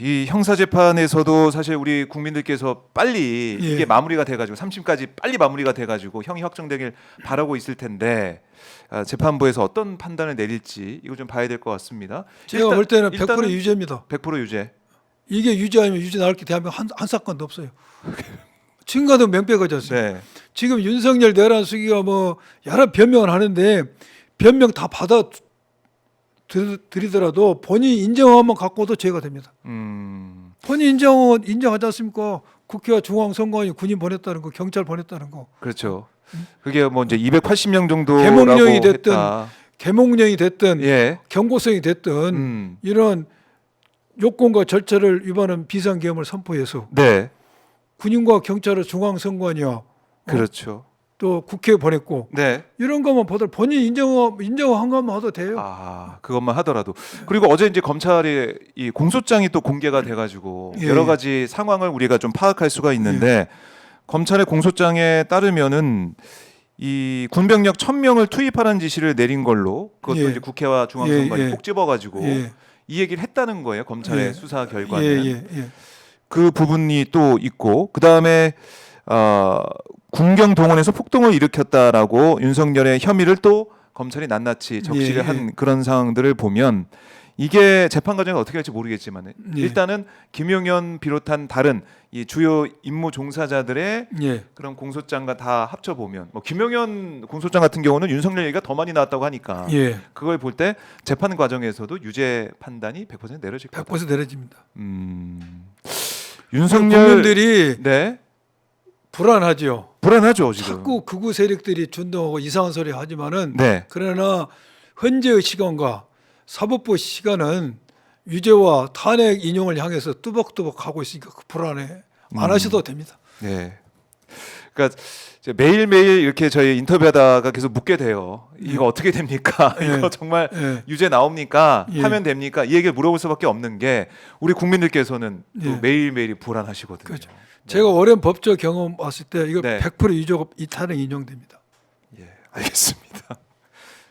이 형사 재판에서도 사실 우리 국민들께서 빨리
예.
이게 마무리가 돼가지고 3심까지 빨리 마무리가 돼가지고 형이 확정되길 바라고 있을 텐데 재판부에서 어떤 판단을 내릴지 이거 좀 봐야 될 것 같습니다.
제가 볼 때는 100%
일단은
유죄입니다.
100% 유죄.
이게 유죄 아니면 유죄 나올 게 대한민국 한 사건도 없어요. 지금과도 명백하지 않습니까?
네.
지금 윤석열 내란수기가 뭐 여러 변명을 하는데 변명 다 받아 드리더라도 본인 인정하면 갖고도 죄가 됩니다. 본인 인정하지 않습니까? 국회와 중앙선관위 군인 보냈다는 거, 경찰 보냈다는 거.
그렇죠. 그게 뭐 이제 280명 정도라고
개몽령이 됐든
했다.
개몽령이 됐든
예.
경고성이 됐든 이런 요건과 절차를 위반한 비상계엄을 선포해서
네.
군인과 경찰을 중앙선관위와
그렇죠.
또 국회에 보냈고
네.
이런 것만 보더라도 본인 인정한 것만 하도 돼요.
그것만 하더라도 그리고 어제 이제 검찰의 이 공소장이 또 공개가 돼가지고
예,
여러
예.
가지 상황을 우리가 좀 파악할 수가 있는데 검찰의 공소장에 따르면은 이 군병력 1,000명을 투입하라는 지시를 내린 걸로 그것도
예.
이제 국회와 중앙선관위
예, 예.
꼭 집어가지고
예.
이 얘기를 했다는 거예요. 검찰의
예.
수사 결과는
예.
그 부분이 또 있고 그 다음에 군경 동원해서 폭동을 일으켰다라고 윤석열의 혐의를 또 검찰이 낱낱이 적시를
예, 예.
한 그런 상황들을 보면 이게 재판 과정이 어떻게 할지 모르겠지만
예.
일단은 김용현 비롯한 다른 이 주요 임무 종사자들의
예.
그런 공소장과 다 합쳐 보면 뭐 김용현 공소장 같은 경우는 윤석열 얘기가 더 많이 나왔다고 하니까
예.
그걸 볼 때 재판 과정에서도 유죄 판단이 100% 내려질 거다.
100% 내려집니다.
윤석열
국민들이
네
불안하죠.
불안하죠 지금.
자꾸 극우 세력들이 준동하고 이상한 소리 하지만은
네.
그러나 헌재의 시간과 사법부 시간은 유죄와 탄핵 인용을 향해서 뚜벅뚜벅 가고 있으니까 그 불안해 안 하셔도 됩니다.
네. 그러니까 이제 매일매일 이렇게 저희 인터뷰하다가 계속 묻게 돼요. 이거 어떻게 됩니까?
예.
이거 정말
예.
유죄 나옵니까?
예.
하면 됩니까? 이 얘기를 물어볼 수밖에 없는 게 우리 국민들께서는 또
예.
매일매일이 불안하시거든요.
그렇죠. 제가 오랜 법조 경험 봤을 때 이거
네.
100% 유죄가 이 탄핵 인용됩니다.
예, 알겠습니다.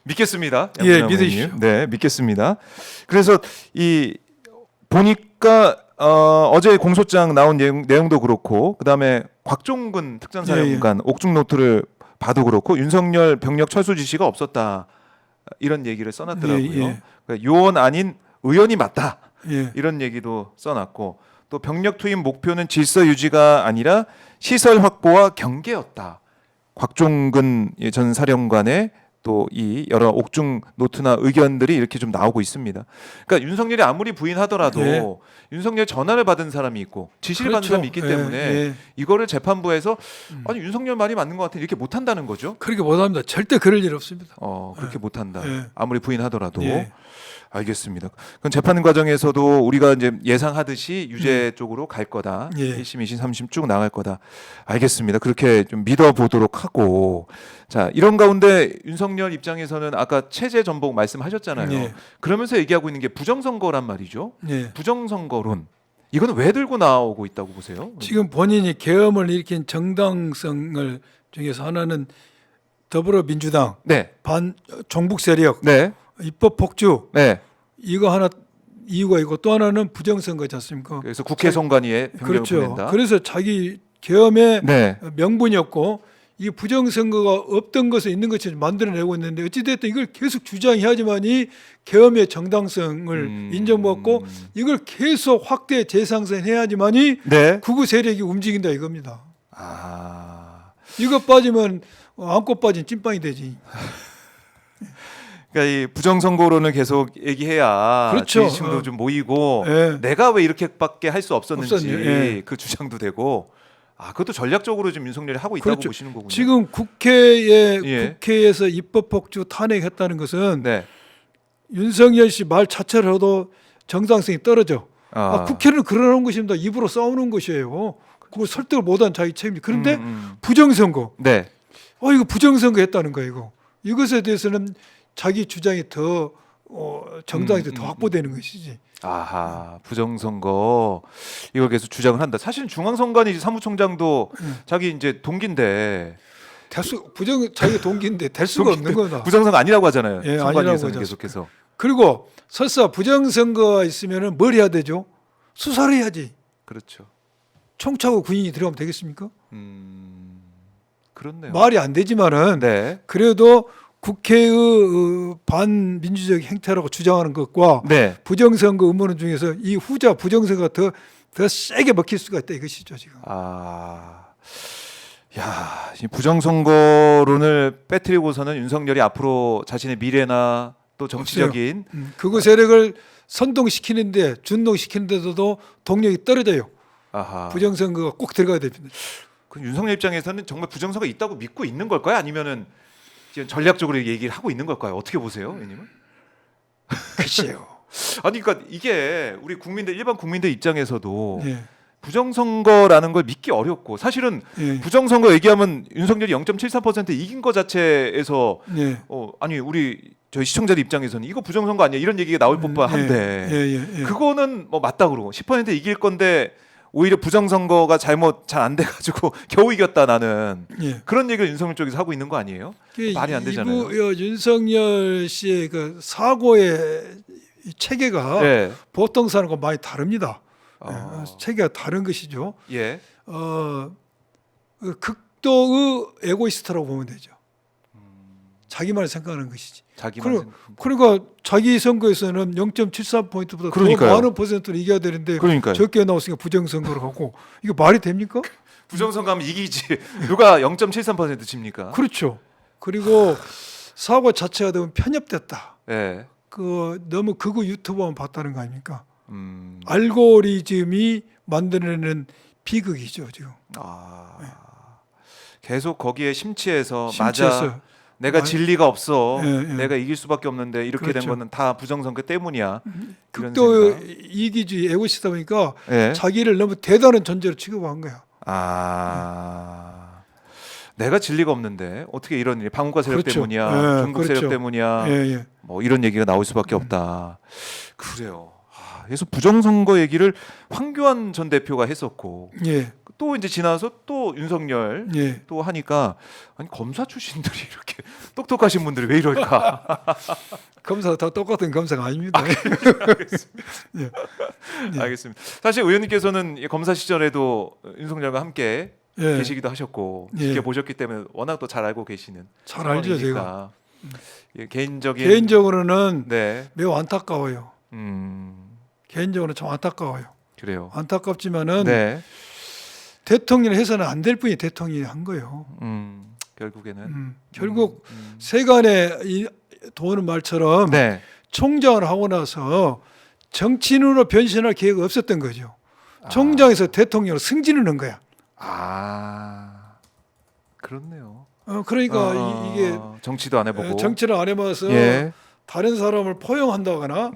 믿겠습니다.
예,
양분남
믿으십시오.
의원님. 네, 믿겠습니다. 그래서 이 보니까 어제 공소장 나온 내용도 그렇고 그다음에 곽종근 특전사령관 옥중 노트를 봐도 그렇고 윤석열 병력 철수 지시가 없었다 이런 얘기를 써놨더라고요.
예, 예.
그러니까 요원 아닌 의원이 맞다
예.
이런 얘기도 써놨고 또 병력 투입 목표는 질서 유지가 아니라 시설 확보와 경계였다. 곽종근 전 사령관의 또 이 여러 옥중 노트나 의견들이 이렇게 좀 나오고 있습니다. 그러니까 윤석열이 아무리 부인하더라도
예.
윤석열 전화를 받은 사람이 있고 지시를 받은
그렇죠.
사람이 있기
예,
때문에
예.
이거를 재판부에서 아니 윤석열 말이 맞는 것 같아 이렇게 못한다는 거죠.
그렇게 못합니다. 절대 그럴 일 없습니다.
그렇게 못한다.
예.
아무리 부인하더라도.
예.
알겠습니다. 그럼 재판 과정에서도 우리가 이제 예상하듯이 유죄 쪽으로 갈 거다.
예.
1심, 2심, 3심 쭉 나갈 거다. 알겠습니다. 그렇게 좀 믿어보도록 하고 자 이런 가운데 윤석열 입장에서는 아까 체제 전복 말씀하셨잖아요.
예.
그러면서 얘기하고 있는 게 부정선거란 말이죠.
예.
부정선거론. 이거는 왜 들고 나오고 있다고 보세요?
지금 본인이 계엄을 일으킨 정당성을 중에서 하나는 더불어민주당
네,
반 종북 세력
네,
입법 폭주
네.
이거 하나 이유가 있고 또 하나는 부정선거지 않습니까?
그래서 국회 선관위에 병력을
그렇죠.
보낸다.
그래서 자기 계엄의
네,
명분이었고 이 부정선거가 없던 것을 있는 것처럼 만들어내고 있는데 어찌됐든 이걸 계속 주장해야지만이 계엄의 정당성을 인정받고 이걸 계속 확대 재상선해야지만이
네.
극우 세력이 움직인다 이겁니다.
아.
이거 빠지면 안고 빠진 찐빵이 되지.
그러니까 이 부정선거론을 계속 얘기해야
그렇죠.
지지층도 좀 모이고
예.
내가 왜 이렇게밖에 할 수 없었는지
없었냐. 예.
그 주장도 되고 그것도 전략적으로 지금 윤석열이 하고 있다고
그렇죠.
보시는 거군요.
지금
예.
국회에서 입법 폭주 탄핵했다는 것은
네.
윤석열 씨 말 자체로도 정당성이 떨어져. 국회는 그러는 것입니다. 입으로 싸우는 것이에요. 그걸 설득을 못한 자기 책임이죠. 그런데 부정선거.
네.
이거 부정선거 했다는 거예요. 이것에 대해서는 자기 주장이 더 정당이 더 확보되는 것이지.
아하 부정선거 이걸 계속 주장을 한다. 사실은 중앙선관위 사무총장도 자기 이제 동기인데
자기 동기인데 될 수가 없는 거다.
부정선거 아니라고 하잖아요.
예,
선관위에서는
아니라고
계속해서.
그리고 설사 부정선거가 있으면은 뭘 해야 되죠? 수사를 해야지.
그렇죠.
총차고 군인이 들어가면 되겠습니까?
그렇네요.
말이 안 되지만은
네.
그래도 국회의 반민주적 행태라고 주장하는 것과
네.
부정선거 음모론 중에서 이 후자 부정선거가 더 세게 먹힐 수가 있다 이것이죠 지금.
이 부정선거론을 빼뜨리고서는 윤석열이 앞으로 자신의 미래나 또 정치적인
극우 세력을 선동시키는데 준동시키는데도 동력이 떨어져요. 부정선거가 꼭 들어가야 됩니다.
그럼 윤석열 입장에서는 정말 부정선거가 있다고 믿고 있는 걸까요? 아니면은 지금 전략적으로 얘기를 하고 있는 걸까요? 어떻게 보세요, 의원님은?
글쎄요.
아니 그러니까 이게 우리 국민들 일반 국민들 입장에서도
예.
부정선거라는 걸 믿기 어렵고 사실은
예.
부정선거 얘기하면 윤석열이 0.73% 이긴 거 자체에서
예.
아니 우리 저희 시청자들 입장에서는 이거 부정선거 아니야 이런 얘기가 나올 법한데
예.
그거는 뭐 맞다 그러고 10% 이길 건데 오히려 부정선거가 잘못 잘 안 돼가지고 겨우 이겼다 나는
예.
그런 얘기를 윤석열 쪽에서 하고 있는 거 아니에요? 말이 안 되잖아요.
윤석열 씨의 그 사고의 이 체계가
네.
보통 사람과 많이 다릅니다.
어.
체계가 다른 것이죠.
예.
극도의 에고이스트라고 보면 되죠. 자기만 생각하는 것이지.
자기만
그러니까 자기 선거에서는 0.73포인트보다
그러니까요.
더 많은 퍼센트를 이겨야 되는데
그러니까요.
적게 나왔으니까 부정선거를 하고 이거 말이 됩니까?
부정선거하면 이기지 누가 0.73% 집니까?
그렇죠. 그리고 사고 자체가 너무 편협됐다.
예.
너무 극우 유튜버만 봤다는 거 아닙니까?
음.
알고리즘이 만들어내는 비극이죠 지금.
계속 거기에 심취해서 맞아.
심취해서.
내가 진리가 없어.
예.
내가 이길 수밖에 없는데 이렇게 된
그렇죠.
거는 다 부정선거 때문이야. 이런
극도
생각.
이기주의 에고시다 보니까
예.
자기를 너무 대단한 존재로 취급한 거야.
내가 진리가 없는데 어떻게 이런 일이 방어과 세력
그렇죠.
때문이야,
예,
중국
그렇죠.
세력 때문이야.
예.
뭐 이런 얘기가 나올 수밖에 없다. 그래요. 그래서 부정선거 얘기를 황교안 전 대표가 했었고
예,
또 이제 지나서 또 윤석열
예.
또 하니까 아니 검사 출신들이 이렇게 똑똑하신 분들이 왜 이럴까?
검사 다 똑같은 검사가 아닙니다. 예. 예.
알겠습니다. 사실 의원님께서는 이 검사 시절에도 윤석열과 함께
예.
계시기도 하셨고
예.
지켜보셨기 때문에 워낙 또 잘 알고 계시는
잘 알죠,
상황이니까. 예, 개인적인
개인적으로는
네,
매우 안타까워요. 개인적으로 좀 안타까워요.
그래요.
안타깝지만은
네,
대통령 해서는 안 될 분이 대통령이 한 거예요.
결국에는
결국 세간의 이 도는 말처럼
네,
총장을 하고 나서 정치인으로 변신할 계획이 없었던 거죠. 총장에서 대통령으로 승진을 한 거야.
아 그렇네요.
그러니까 이게
정치도 안 해보고
정치를 안 해봐서
예,
다른 사람을 포용한다거나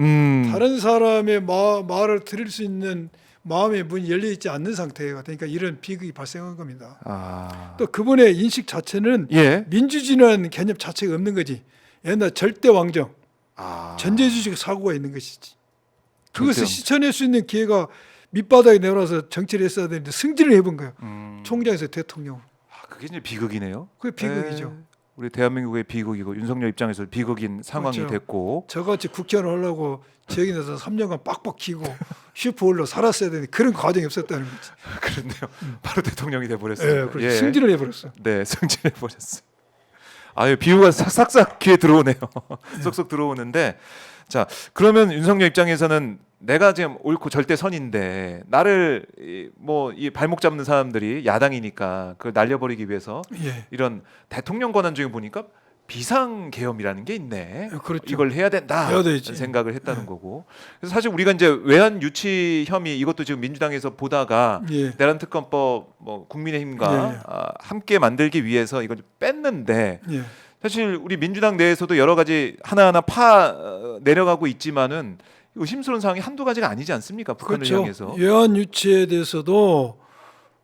다른 사람의 말을 들을 수 있는 마음의 문이 열려 있지 않는 상태가 되니까 이런 비극이 발생한 겁니다. 또 그분의 인식 자체는
예,
민주주의라는 개념 자체가 없는 거지. 옛날 절대 왕정, 전제주의적 사고가 있는 것이지. 그것을 실천할 수 있는 기회가 밑바닥에 내려와서 정치를 했어야 되는데 승진을 해본 거예요. 총장에서 대통령.
그게 이제 비극이네요.
그게 비극이죠.
우리 대한민국의 비극이고 윤석열 입장에서 비극인 상황이
그렇죠.
됐고
저같이 국회의원 하려고 지역에 나서 3년간 빡빡 키고 슈퍼홀로 살았어야 되는데 그런 과정이 없었다는 거지.
그렇네요. 바로 대통령이 돼버렸어요.
예, 그렇죠. 승진을 해버렸어.
네, 승진해버렸어요. 아유 비유가 싹싹 귀에 들어오네요. 쏙쏙 들어오는데 자 그러면 윤석열 입장에서는 내가 지금 옳고 절대 선인데 나를 이 발목 잡는 사람들이 야당이니까 그걸 날려버리기 위해서
예,
이런 대통령 권한 중에 보니까 비상 계엄이라는 게 있네.
그렇죠.
이걸 해야 된다.
해야 되지.
생각을 했다는
예.
거고. 그래서 사실 우리가 이제 외환 유치 혐의 이것도 지금 민주당에서 보다가
예,
내란 특검법 국민의힘과
예.
함께 만들기 위해서 이걸 뺐는데
예.
사실 우리 민주당 내에서도 여러 가지 하나하나 파 내려가고 있지만은 의심스러운 상황이 한두 가지가 아니지 않습니까? 북한을
그렇죠.
향해서.
외환 유치에 대해서도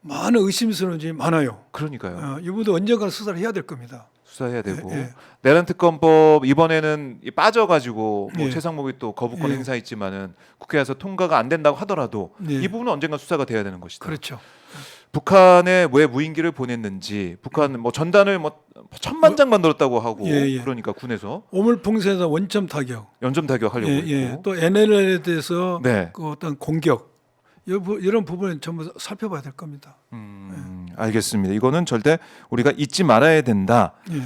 많은 의심스러운 점이 많아요.
그러니까요.
이분도 언젠가 수사를 해야 될 겁니다.
수사해야 되고
예.
내란 특검법 이번에는 빠져가지고 뭐
예.
최상목이 또 거부권
예.
행사했지만은 국회에서 통과가 안 된다고 하더라도
예.
이 부분은 언젠가 수사가 돼야 되는 것이다.
그렇죠.
북한에 왜 무인기를 보냈는지 북한 뭐 전단을 뭐 천만 장 만들었다고 하고
예.
그러니까 군에서
오물풍선에서 원점 타격,
연점 타격하려고 했고
또 NLL에 대해서
네.
그 어떤 공격 이런 부분은 전부 살펴봐야 될 겁니다.
알겠습니다. 이거는 절대 우리가 잊지 말아야 된다.
예.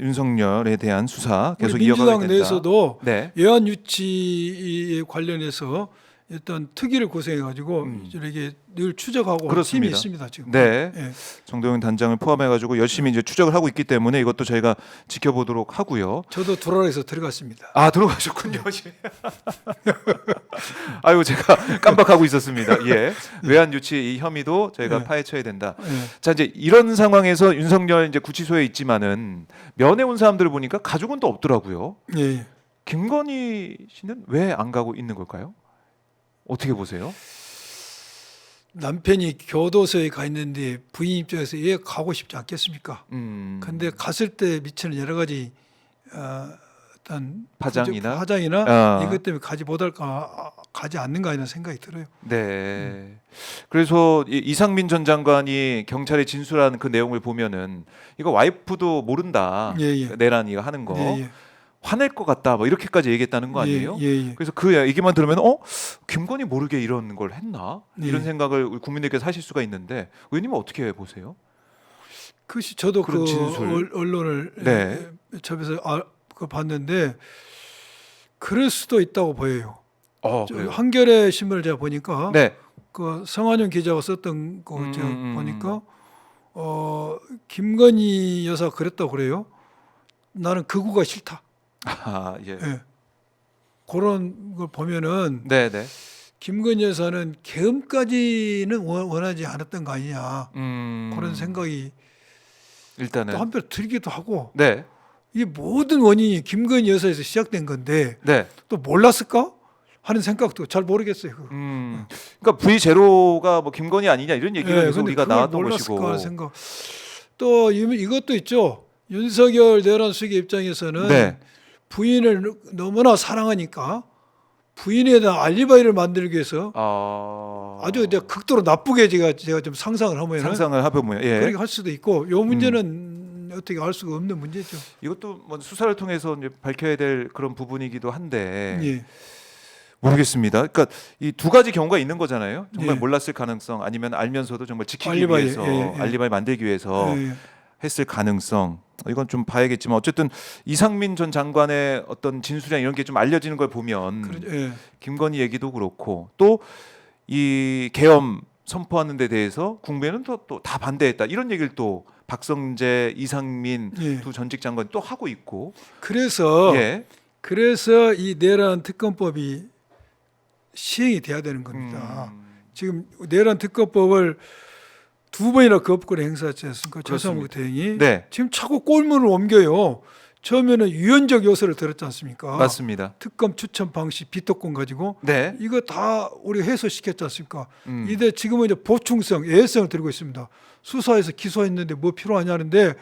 윤석열에 대한 수사 계속
우리
이어가야
민주당
된다.
내에서도
네.
외환 유치에 관련해서 일단 특위를 구성해가지고 이렇게 늘 추적하고
그렇습니다.
팀이 있습니다 지금.
네.
예.
정동영 단장을 포함해가지고 열심히 이제 추적을 하고 있기 때문에 이것도 저희가 지켜보도록 하고요.
저도 두라에서 들어갔습니다.
들어가셨군요. 아유 제가 깜빡하고 있었습니다. 예, 외환 유치 이 혐의도 저희가
예.
파헤쳐야 된다.
예.
자 이제 이런 상황에서 윤석열 이제 구치소에 있지만은 면회 온 사람들을 보니까 가족은 또 없더라고요.
예.
김건희 씨는 왜 안 가고 있는 걸까요? 어떻게 보세요?
남편이 교도소에 가 있는데 부인 입장에서 왜 가고 싶지 않겠습니까? 근데 갔을 때 미치는 여러 가지 어떤
파장이나?
파장이나 이것 때문에 가지 못할까 가지 않는가 하는 생각이 들어요.
네. 그래서 이상민 전 장관이 경찰에 진술한 그 내용을 보면은 이거 와이프도 모른다.
예, 예.
내란이가 하는 거.
예, 예.
화낼 것 같다. 뭐 이렇게까지 얘기했다는 거 아니에요?
예, 예, 예.
그래서 그 얘기만 들으면 김건희 모르게 이런 걸 했나? 이런
예.
생각을 우리 국민들께서 하실 수가 있는데 의원님은 어떻게 보세요?
그것이 저도
그런
그
진술.
언론을
네.
접해서 그거 봤는데 그럴 수도 있다고 보여요.
그래요?
한겨레 신문을 제가 보니까
네.
그 성한용 기자가 썼던 거 제가 보니까 김건희 여사 그랬다고 그래요. 나는 극우가 싫다.
예.
예. 그런 걸 보면은
네, 네.
김건희 여사는 계엄까지는 원하지 않았던 거 아니냐 그런 생각이
일단은
또 한편 들기도 하고
네.
이 모든 원인이 김건희 여사에서 시작된 건데
네.
또 몰랐을까 하는 생각도 잘 모르겠어요. 그거.
그러니까 V 제로가 뭐 김건희 아니냐 이런 얘기가 계속
근데
우리가
그걸
나왔던
몰랐을까
것이고.
하는 생각. 또 이것도 있죠. 윤석열 내란 수기 입장에서는
네.
부인을 너무나 사랑하니까 부인에 대한 알리바이를 만들기 위해서 아주 이제
어.
극도로 나쁘게 제가 좀 상상을 하면
상상을 해보면 예.
그렇게 할 수도 있고 요 문제는 어떻게 알 수가 없는 문제죠.
이것도 뭐 수사를 통해서 이제 밝혀야 될 그런 부분이기도 한데
예.
모르겠습니다. 그러니까 이 두 가지 경우가 있는 거잖아요. 정말
예.
몰랐을 가능성 아니면 알면서도 정말 지키기
알리바이,
위해서
예, 예.
알리바이 만들기 위해서
예.
했을 가능성 이건 좀 봐야겠지만 어쨌든 이상민 전 장관의 어떤 진술이나 이런 게 좀 알려지는 걸 보면
예.
김건희 얘기도 그렇고 또 이 계엄 선포하는 데 대해서 국민은 또 다 반대했다 이런 얘기를 또 박성재, 이상민
예.
두 전직 장관이 또 하고 있고
그래서
예.
이 내란 특검법이 시행이 돼야 되는 겁니다. 지금 내란 특검법을 두 번이나 거부권을 행사했지 않습니까? 최상목 대행이
네.
지금 자꾸 꼴문을 옮겨요. 처음에는 유연적 요소를 들었지 않습니까?
맞습니다.
특검 추천 방식 비토권 가지고
네.
이거 다 우리 해소시켰지 않습니까?
음.
이데 지금은 이제 보충성, 예외성을 들고 있습니다. 수사해서 기소했는데 뭐 필요하냐는데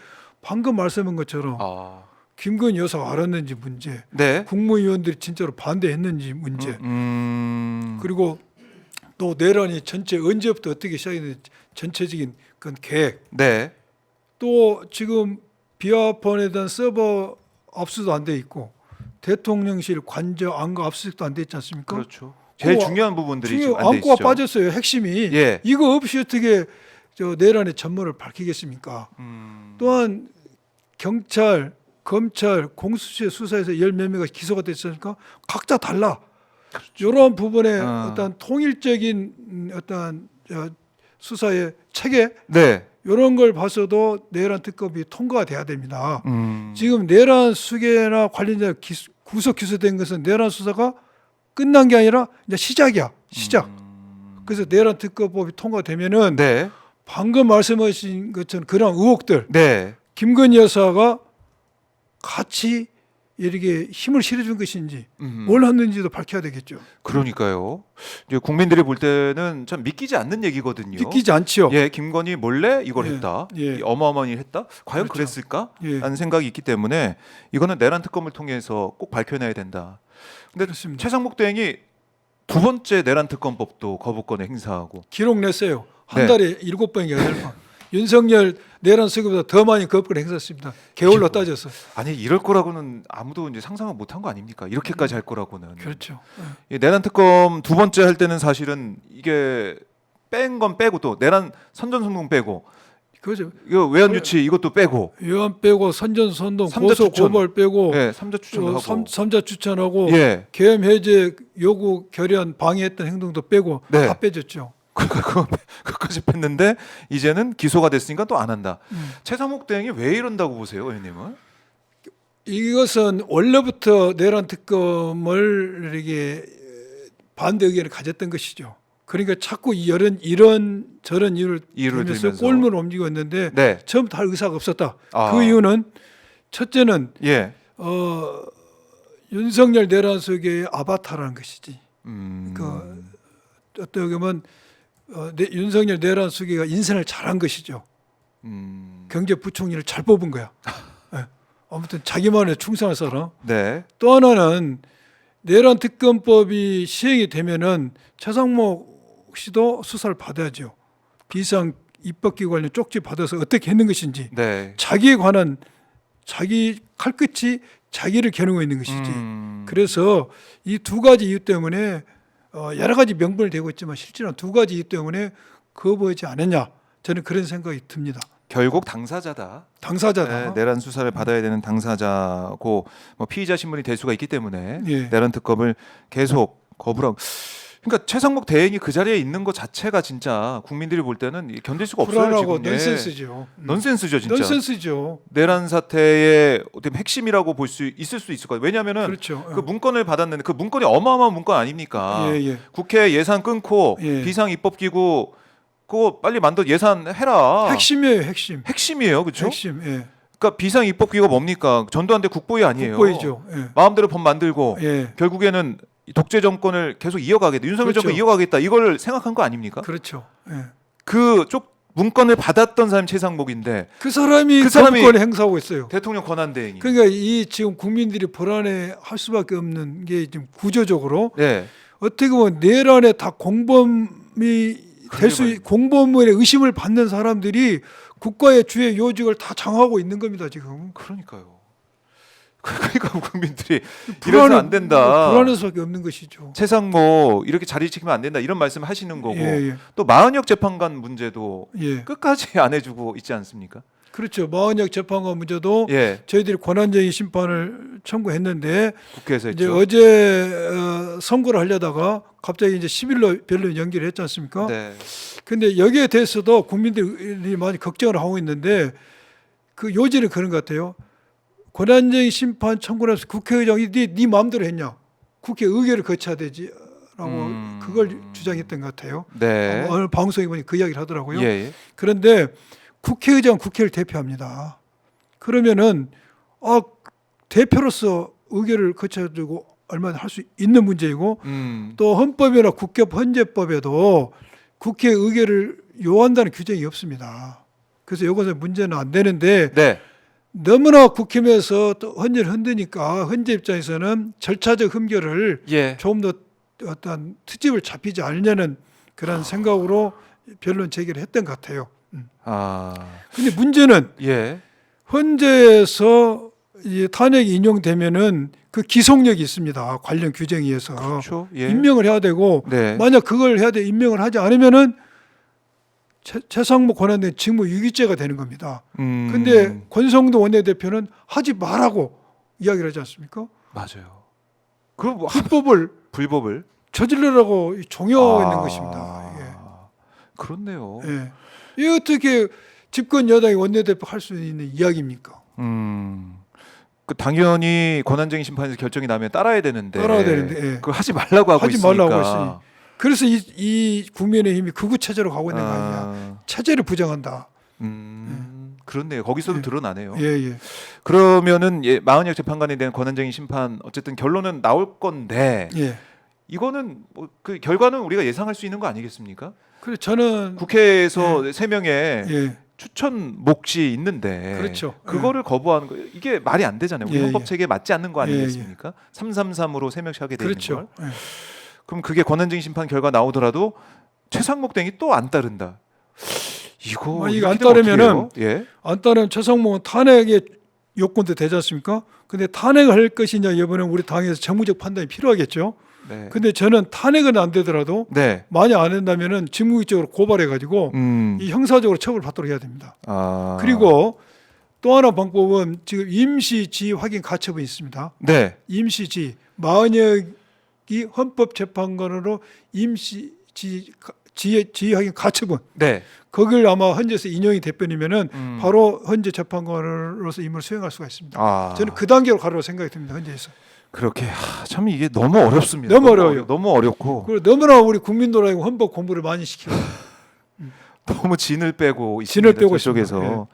방금 말씀한 것처럼
아.
김건희 여사가 알았는지 문제,
네.
국무위원들이 진짜로 반대했는지 문제, 그리고 또 내란이 전체 언제부터 어떻게 시작했는지 전체적인 그런 계획,
네.
또 지금 비화폰에 대한 서버 압수도 안 돼 있고 대통령실 관저 안과 압수수색도 안 돼 있지 않습니까?
그렇죠. 제일
그거
중요한 부분들이 지금 안 돼
안고가
있죠.
빠졌어요. 핵심이.
예.
이거 없이 어떻게 저 내란의 전모를 밝히겠습니까? 또한 경찰, 검찰, 공수처 수사에서 열 몇 명가 기소가 됐으니까 각자 달라. 이런 부분에 어떤 통일적인 어떤 수사의 체계
네.
이런 걸 봐서도 내란 특검이 통과가 돼야 됩니다.
음.
지금 내란 수계나 관련자 구속 기소된 것은 내란 수사가 끝난 게 아니라 이제 시작이야. 시작. 그래서 내란 특검법이 통과되면은
네.
방금 말씀하신 것처럼 그런 의혹들
네.
김건희 여사가 같이 이렇게 힘을 실어준 것인지 뭘 했는지도 밝혀야 되겠죠.
그러니까요. 이제 국민들이 볼 때는 참 믿기지 않는 얘기거든요.
믿기지 않죠.
예, 김건희 몰래 이걸
예,
했다.
예.
이 어마어마한 일을 했다. 과연
그렇죠.
그랬을까?
예.
라는 생각이 있기 때문에 이거는 내란 특검을 통해서 꼭 밝혀내야 된다. 근데
그렇습니다.
최상목 대행이 두 번째 내란 특검법도 거부권을 행사하고
기록 냈어요. 한
네.
달에 7번인가 8번. 윤석열 내란 수급보다 더 많이 거부권을 행사했습니다. 개월로 따져서.
아니 이럴 거라고는 아무도 이제 상상을 못한 거 아닙니까? 이렇게까지 할 거라고는.
그렇죠.
이 내란 특검 두 번째 할 때는 사실은 이게 뺀 건 빼고 또 내란 선전선동 빼고
그렇죠.
이거 외환 유치 이것도 빼고
의원 빼고 선전선동
삼자
고소
추천.
고발 빼고
예, 삼자 추천하고
삼자 추천하고
예.
계엄 해제 요구 결의안 방해했던 행동도 빼고
네.
다 빼줬죠.
그까지 뺐는데 이제는 기소가 됐으니까 또 안 한다. 최상목 대행이 왜 이런다고 보세요, 의원님은?
이것은 원래부터 내란 특검을 이렇게 반대 의견을 가졌던 것이죠. 그러니까 자꾸 이런 저런 이유를 들면서 꼴문을 옮기고 있는데
네.
처음부터 할 의사가 없었다.
아.
그 이유는 첫째는
예.
윤석열 내란 속의 아바타라는 것이지.
음.
그 어떻게 보면 윤석열 내란 수계가 인선을 잘한 것이죠. 경제부총리를 잘 뽑은 거야. 예. 아무튼 자기만의 충성을 써라.
네.
또 하나는 내란 특검법이 시행이 되면은 최상목 씨도 수사를 받아야죠. 비상 입법기관에 쪽지 받아서 어떻게 했는 것인지
네.
자기에 관한 자기 칼끝이 자기를 겨누고 있는 것이지. 그래서 이 두 가지 이유 때문에 여러 가지 명분을 대고 있지만 실제로는 두 가지 이유 때문에 거부하지 않았냐. 저는 그런 생각이 듭니다.
결국 당사자다.
당사자다.
네, 내란 수사를 받아야 되는 당사자고 뭐 피의자 신분이 될 수가 있기 때문에
예.
내란 특검을 계속 거부하고. 그러니까 최상목 대행이 그 자리에 있는 것 자체가 진짜 국민들이 볼 때는 견딜 수가 없어요.
불안하고
지금. 예.
넌센스죠.
넌센스죠, 진짜.
넌센스죠.
내란 사태의 어떤 핵심이라고 볼 수 있을 수 있을 거예요. 왜냐하면은
그렇죠.
그 문건을 받았는데 그 문건이 어마어마한 문건 아닙니까?
예, 예.
국회 예산 끊고
예.
비상 입법기구 그거 빨리 만들 예산 해라.
핵심이에요, 핵심.
핵심이에요, 그렇죠?
핵심. 예.
그러니까 비상 입법기구가 뭡니까? 전두환 대 국보위 아니에요.
국보이죠. 예.
마음대로 법 만들고
예.
결국에는 독재 정권을 계속 이어가겠다. 윤석열
그렇죠.
정권 이어가겠다. 이걸 생각한 거 아닙니까?
그렇죠. 예.
그 쪽 문건을 받았던 사람이 최상목인데
그 사람이
그 사람이
권을 행사하고 있어요.
대통령 권한대행이.
그러니까 이 지금 국민들이 불안해할 수밖에 없는 게 지금 구조적으로
네.
어떻게 보면 내란에 다 공범이 공범의 의심을 받는 사람들이 국가의 주요 요직을 다 장악하고 있는 겁니다 지금.
그러니까요. 그러니까 국민들이 이래서 안 된다.
불안할 수밖에 없는 것이죠.
최상목 이렇게 자리 지키면 안 된다 이런 말씀 하시는 거고
예.
또 마은혁 재판관 문제도
예.
끝까지 안 해주고 있지 않습니까?
그렇죠. 마은혁 재판관 문제도
예.
저희들이 권한쟁의 심판을 청구했는데
국회에서
이제
했죠.
어제 선고를 하려다가 갑자기 이제 10일로 변론 연기를 했지 않습니까?
네.
근데 여기에 대해서도 국민들이 많이 걱정을 하고 있는데 그 요지는 그런 것 같아요. 권한쟁의 심판 청구를 해서 국회의장이 네 마음대로 했냐? 국회 의결을 거쳐야 되지라고 그걸 주장했던 것 같아요.
네.
어느 방송에 보니 그 이야기를 하더라고요.
예.
그런데 국회의장은 국회를 대표합니다. 그러면은 대표로서 의결을 거쳐주고 얼마나 할 수 있는 문제이고 또 헌법이나 국회헌재법에도 국회 의결을 요한다는 규정이 없습니다. 그래서 이것은 문제는 안 되는데
네.
너무나 국힘에서 또 헌재를 흔드니까 헌재 입장에서는 절차적 흠결을
예.
조금 더 어떤 트집을 잡히지 않으려는 그런 생각으로 변론 제기를 했던 것 같아요.
아.
근데 문제는
예.
헌재에서 이 탄핵이 인용되면은 그 기속력이 있습니다. 관련 규정에 의해서
그렇죠. 예.
임명을 해야 되고
네.
만약 그걸 해야 돼 임명을 하지 않으면은 최상목 권한대행 직무유기죄가 되는 겁니다. 근데 권성동 원내대표는 하지 말라고 이야기를 하지 않습니까?
맞아요. 그 불법을
저지르라고 종용하고 있는 것입니다. 예.
그렇네요.
예. 이 어떻게 집권 여당의 원내대표 할 수 있는 이야기입니까?
그 당연히 권한쟁의 심판에서 결정이 나면 따라야 되는데.
예.
그거 하지 말라고 하고
하지
있으니까.
말라고 했으니. 그래서 이 국민의힘이 극우 체제로 가고 있는 거 아니냐. 체제를 부정한다.
그렇네요. 거기서도
예.
드러나네요.
예.
그러면은 마은혁 재판관에 대한 권한쟁의 심판 어쨌든 결론은 나올 건데
예.
이거는 뭐 그 결과는 우리가 예상할 수 있는 거 아니겠습니까?
그래 저는
국회에서 세 명의
예.
추천 몫이 있는데
그렇죠.
그거를 거부하는 거 이게 말이 안 되잖아요. 우리
예,
헌법
예.
체계에 맞지 않는 거 아니겠습니까? 333으로 세 명씩 하게 되는
그렇죠.
걸.
예.
그럼 그게 권한쟁의 심판 결과 나오더라도 최상목 등이 또 안 따른다. 이거
이거 안
이렇게 되면
따르면은
어떻게 해요? 예.
안 따르면 최상목은 탄핵의 요건도 되지 않습니까? 근데 탄핵을 할 것이냐 여부는 우리 당에서 정무적 판단이 필요하겠죠.
네.
근데 저는 탄핵은 안 되더라도
네.
만약 안 된다면은 직무유기적으로 고발해가지고 이 형사적으로 처벌받도록 해야 됩니다. 그리고 또 하나 방법은 지금 임시지휘 확인 가처분이 있습니다.
네.
임시지휘 마은혁이 헌법재판관으로 임시지휘 확인 가처분
네.
거길 아마 헌재에서 인용이 대변이면은 바로 헌재 재판관으로서 임무를 수행할 수가 있습니다. 저는 그 단계로 가려고 생각이 듭니다. 헌재에서.
그렇게 참 이게 너무 어렵습니다.
너무 어려워요.
너무 어렵고
그리고 너무나 우리 국민들하고 헌법 공부를 많이 시키고
너무 진을 빼고 있습니다.
진을 빼고
저쪽에서.
있습니다.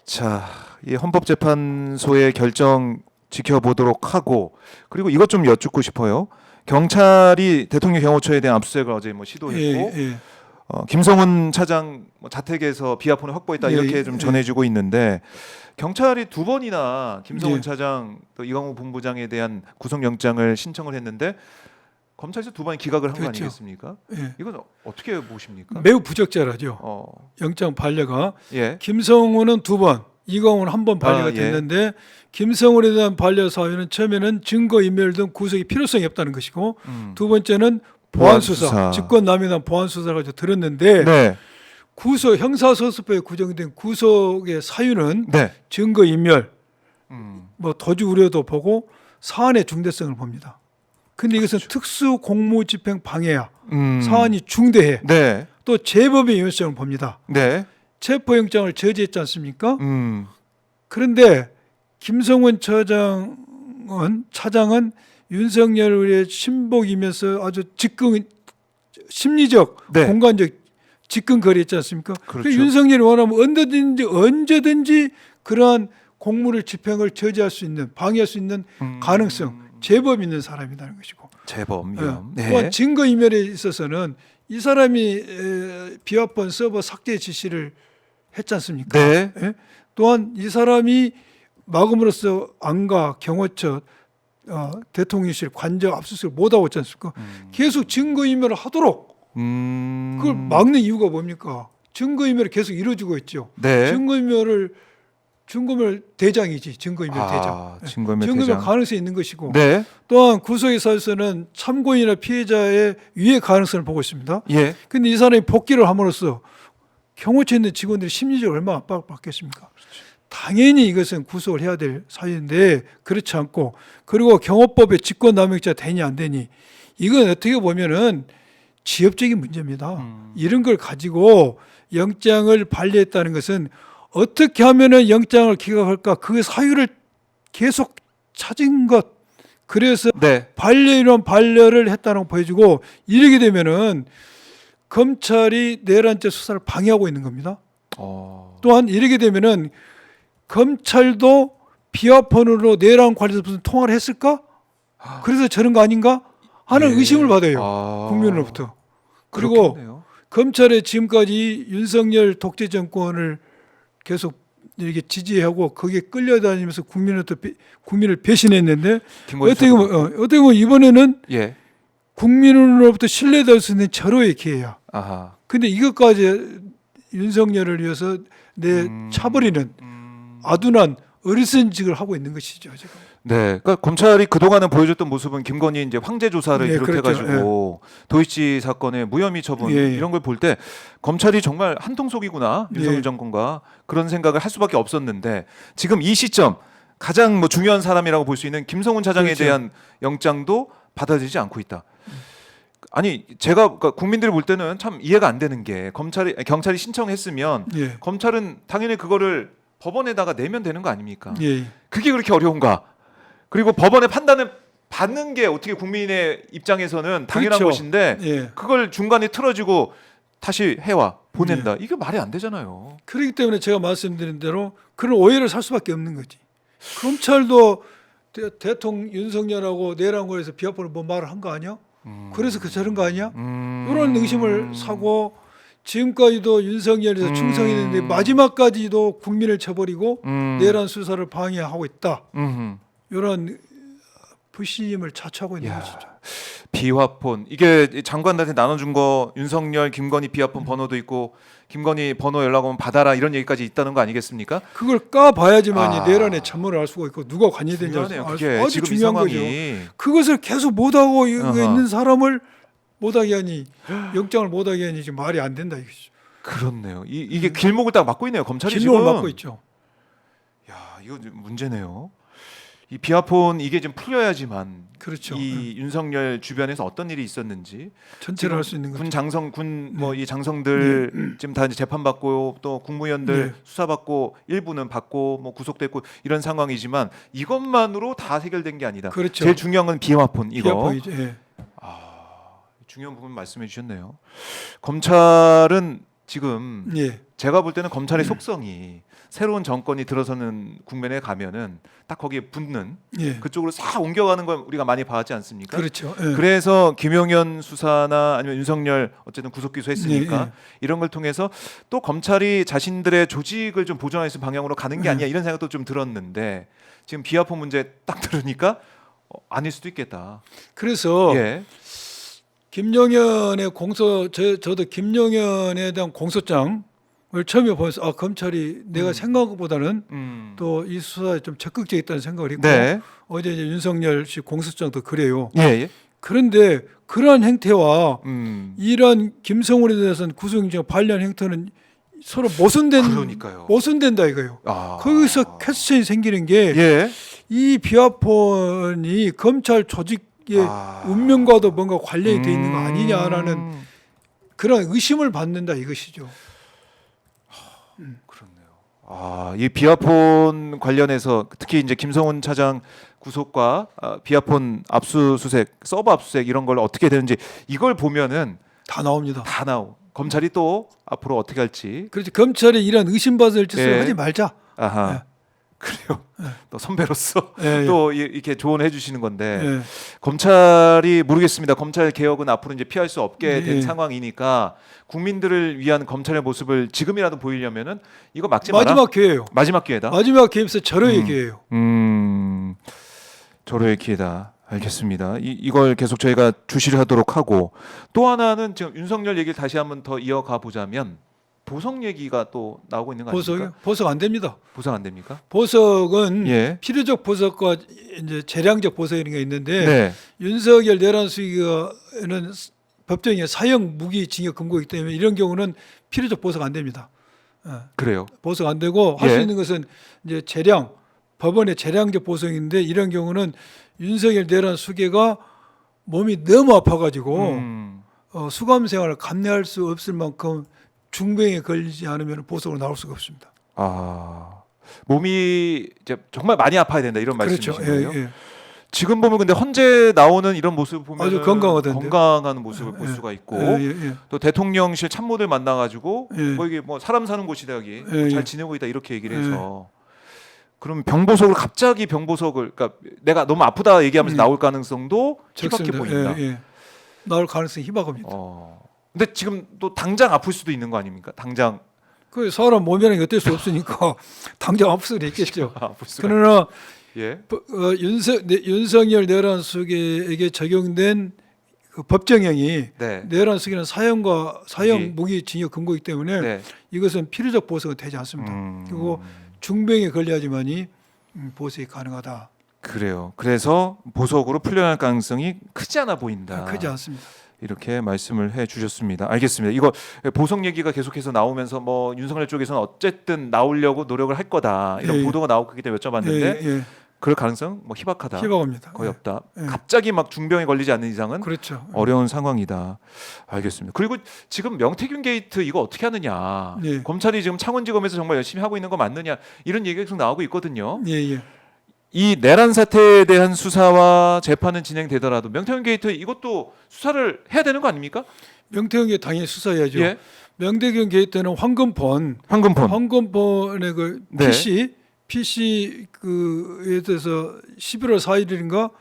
자, 이 헌법재판소의 결정 지켜보도록 하고 그리고 이것 좀 여쭙고 싶어요. 경찰이 대통령 경호처에 대한 압수수색을 어제 뭐 시도했고 김성훈 차장 자택에서 비아폰을 확보했다 이렇게 좀 전해지고 있는데 경찰이 두 번이나 김성훈 차장 또 이광호 본부장에 대한 구속영장을 신청을 했는데 검찰에서 두 번 기각을 한 거
그렇죠.
아니겠습니까?
예.
이건 어떻게 보십니까?
매우 부적절하죠. 영장 반려가
예.
김성훈은 두 번, 이광호는 한 번 반려가 됐는데 김성훈에 대한 반려 사유는 처음에는 증거인멸 등 구속이 필요성이 없다는 것이고 두 번째는 보안수사, 직권남용에 대한 보안수사를 가지고 들었는데
네.
구속 형사소수법에 규정된 구속의 사유는
네.
증거인멸, 뭐 도주 우려도 보고 사안의 중대성을 봅니다. 근데 이것은 특수 공무집행 방해야. 사안이 중대해.
네.
또 재범의 위헌성을 봅니다.
네.
체포영장을 저지했지 않습니까? 그런데 김성훈 차장은 윤석열의 신복이면서 아주 심리적, 공간적 직근거리했지 않습니까?
그렇죠.
윤석열이 원하면 언제든지 그러한 공무를 집행을 저지할 수 있는 방해할 수 있는 가능성 재범 있는 사람이라는 것이고
재범 위험.
예.
네.
또한 증거인멸에 있어서는 이 사람이 비화폰 서버 삭제 지시를 했지 않습니까?
네.
예? 또한 이 사람이 막음으로써 안가 경호처 대통령실 관저 압수수색을 못하고 있지 않습니까? 계속 증거인멸을 하도록 그걸 막는 이유가 뭡니까? 증거인멸이 계속 이루어지고 있죠.
네.
증거인멸 대장이지. 증거인멸 대장.
아, 증거인멸
증거인멸
대장.
가능성이 있는 것이고
네.
또한 구속의 사유서는 참고인이나 피해자의 유해 가능성을 보고 있습니다.
예.
근데 이 사람이 복귀를 함으로써 경호처에 있는 직원들이 심리적으로 얼마나 압박을 받겠습니까? 당연히 이것은 구속을 해야 될 사유인데 그렇지 않고 그리고 경호법의 직권남용죄가 되니 안 되니 이건 어떻게 보면은 지엽적인 문제입니다. 이런 걸 가지고 영장을 발부했다는 것은 어떻게 하면은 영장을 기각할까 그 사유를 계속 찾은 것 그래서
네.
반려인원 반려를 했다는 걸 보여주고 이러게 되면은 검찰이 내란죄 수사를 방해하고 있는 겁니다. 또한 이러게 되면은 검찰도 비화폰으로 내란 관련해서 무슨 통화를 했을까? 그래서 저런 거 아닌가? 하는
예.
의심을 받아요. 국민으로부터. 그리고
그렇겠네요.
검찰의 지금까지 윤석열 독재 정권을 계속 이렇게 지지하고 거기에 끌려다니면서 국민을 배신했는데
김건희
어떻게 보면 이번에는
예.
국민으로부터 신뢰될 수 있는 절호의 기회야.
아하.
근데 이것까지 윤석열을 위해서 차버리는 아둔한 어리석은직을 하고 있는 것이죠. 지금.
네, 그러니까 검찰이 그동안은 보여줬던 모습은 김건희 이제 황제 조사를
네,
비롯해가지고 도이치 사건의 무혐의 처분
예.
이런 걸 볼 때 검찰이 정말 한통속이구나 윤석열
예.
정권과 그런 생각을 할 수밖에 없었는데 지금 이 시점 가장 뭐 중요한 사람이라고 볼 수 있는 김성훈 차장에
그렇죠.
대한 영장도 받아들이지 않고 있다. 아니 제가 그러니까 국민들이 볼 때는 참 이해가 안 되는 게 경찰이 신청했으면
예.
검찰은 당연히 그거를 법원에다가 내면 되는 거 아닙니까?
예.
그게 그렇게 어려운가? 그리고 법원의 판단을 받는 게 어떻게 국민의 입장에서는 당연한
그렇죠.
것인데
예.
그걸 중간에 틀어지고 다시 해와 보낸다. 이게 말이 안 되잖아요.
그렇기 때문에 제가 말씀드린 대로 그런 오해를 살 수밖에 없는 거지. 검찰도 대통령 윤석열하고 내란거에서 비화폰을 뭐 말을 한 거 아니야? 그래서 저런 거 아니야? 이런 의심을 사고 지금까지도 윤석열에서 충성했는데 마지막까지도 국민을 쳐버리고 내란 수사를 방해하고 있다. 이런 불신임을 자초하고 있는 것이죠.
비화폰 이게 장관들한테 나눠준 거 윤석열 김건희 비화폰 번호도 있고 김건희 번호 연락 오면 받아라 이런 얘기까지 있다는 거 아니겠습니까?
그걸 까봐야지만이 내란의 참모를 알 수가 있고 누가 관여된지 알
중요하네요.
수
그게
아주
지금 이
중요한 거죠.
상황이
그것을 계속 못하고
아하.
있는 사람을 못하게 하니 영장을 못하게 하니 지금 말이 안 된다 이거죠.
그렇네요. 이게 길목을 딱 막고 있네요. 검찰이
길목을
지금
막고 있죠.
야 이거 문제네요. 이 비화폰 이게 좀 풀려야지만
그렇죠.
이 윤석열 주변에서 어떤 일이 있었는지
전체를 할 수 있는 거죠.
군 뭐 이 장성들 지금 다 이제 재판 받고 또 국무위원들 수사 받고 일부는 받고 뭐 구속됐고 이런 상황이지만 이것만으로 다 해결된 게 아니다.
그렇죠.
제일 중요한 건 비화폰 이거.
비화폰이죠. 예.
중요한 부분 말씀해 주셨네요. 검찰은 지금
예.
제가 볼 때는 검찰의 속성이 새로운 정권이 들어서는 국면에 가면은 딱 거기에 붙는
예.
그쪽으로 싹 옮겨가는 걸 우리가 많이 봐왔지 않습니까?
그렇죠. 예.
그래서 김용현 수사나 아니면 윤석열 어쨌든 구속 기소했으니까
예, 예.
이런 걸 통해서 또 검찰이 자신들의 조직을 좀 보존할 수 있는 방향으로 가는 게 아니야 이런 생각도 좀 들었는데 지금 비화폰 문제 딱 들으니까 아닐 수도 있겠다.
그래서
예.
김용현의 저도 김용현에 대한 공소장을 처음에 보면서 검찰이 내가 생각한 것보다는 또 이 수사에 좀 적극적이었다는 생각을 했고
네.
어제 이제 윤석열 씨 공소장도 그래요.
예. 예.
그런데 그러한 행태와
음.
김성훈에 대해서는 구속영장 발령 행태는 서로
그러니까요.
모순된다 이거예요. 거기서 퀘스천이 생기는 게
예.
이 비화폰이 검찰 조직의 운명과도 뭔가 관련이 돼 있는 거 아니냐라는 그런 의심을 받는다 이것이죠.
그렇네요. 이 비화폰 관련해서 특히 이제 김성훈 차장 구속과 비화폰 압수수색, 서버 압수수색 이런 걸 어떻게 되는지 이걸 보면은
다 나옵니다.
다 나오. 검찰이 또 앞으로 어떻게 할지.
그렇지 검찰이 이런 의심받을 짓을
예.
하지 말자.
아하.
예.
그래요. 또 선배로서
예, 예.
또 이렇게 조언해 주시는 건데
예.
검찰이 모르겠습니다. 검찰 개혁은 앞으로 이제 피할 수 없게 된
예.
상황이니까 국민들을 위한 검찰의 모습을 지금이라도 보이려면은 이거 막지 마라.
마지막 기회예요.
마지막 기회다.
마지막 기회에서 절호의 기회예요.
절호의 기회다. 알겠습니다. 이걸 계속 저희가 주시를 하도록 하고 또 하나는 지금 윤석열 얘기를 다시 한번 더 이어가 보자면 보석 얘기가 또 나오고 있는 거 아닙니까?
보석이요? 보석 안 됩니다.
보석 안 됩니까?
보석은
예.
필요적 보석과 이제 재량적 보석이라는 게 있는데
네.
윤석열 내란 수기가는 법정에 사형 무기 징역 금고이기 때문에 이런 경우는 필요적 보석 안 됩니다.
그래요.
보석 안 되고 할 수
예.
있는 것은 이제 재량 법원의 재량적 보석인데 이런 경우는 윤석열 내란 수계가 몸이 너무 아파가지고 수감 생활을 감내할 수 없을 만큼 중병에 걸리지 않으면 보석으로 나올 수가 없습니다.
아 몸이 이제 정말 많이 아파야 된다 이런
그렇죠.
말씀이신 거예요?
예.
지금 보면 근데 헌재 나오는 이런 모습 보면
아주 건강하던데요.
건강한 모습을
예,
볼
예.
수가 있고
예.
또 대통령실 참모들 만나가지고
예.
뭐 이게 뭐 사람 사는 곳이다 여기
예,
잘
예.
지내고 있다 이렇게 얘기를 해서 그럼 병보석을 갑자기 병보석을 그러니까 내가 너무 아프다 얘기하면서 나올 가능성도 희박해
적습니다.
보인다.
예. 나올 가능성이 희박합니다.
근데 지금 또 당장 아플 수도 있는 거 아닙니까? 당장
그 사람 몸이라는 게 어쩔 수 없으니까 당장 아플 수도 있겠죠.
아플 수가
그러나
예.
윤석열 내란 수계에게 적용된 그 법정형이
네.
내란 수계는 사형
무기.
무기 징역 금고이기 때문에
네.
이것은 필요적 보석은 되지 않습니다. 그리고 중병에 걸려야지만이 보석이 가능하다.
그래요. 그래서 보석으로 풀려날 가능성이 크지 않아 보인다.
크지 않습니다.
이렇게 말씀을 해주셨습니다. 알겠습니다. 이거 보석 얘기가 계속해서 나오면서 뭐 윤석열 쪽에서는 어쨌든 나오려고 노력을 할 거다 이런
예.
보도가 나오기 때문에 여쭤봤는데
예.
그럴 가능성 뭐 희박하다.
희박합니다.
거의 없다.
예.
갑자기 막 중병에 걸리지 않는 이상은
그렇죠.
어려운 상황이다. 알겠습니다. 그리고 지금 명태균 게이트 이거 어떻게 하느냐.
예.
검찰이 지금 창원지검에서 정말 열심히 하고 있는 거 맞느냐 이런 얘기가 계속 나오고 있거든요.
예.
이 내란 사태에 대한 수사와 재판은 진행되더라도 명태균 게이트 이것도 수사를 해야 되는 거 아닙니까?
명태균 게이트 당연히 수사해야죠.
예.
명태균 게이트는 황금폰의 그
네.
PC 그에 대해서 11월 4일인가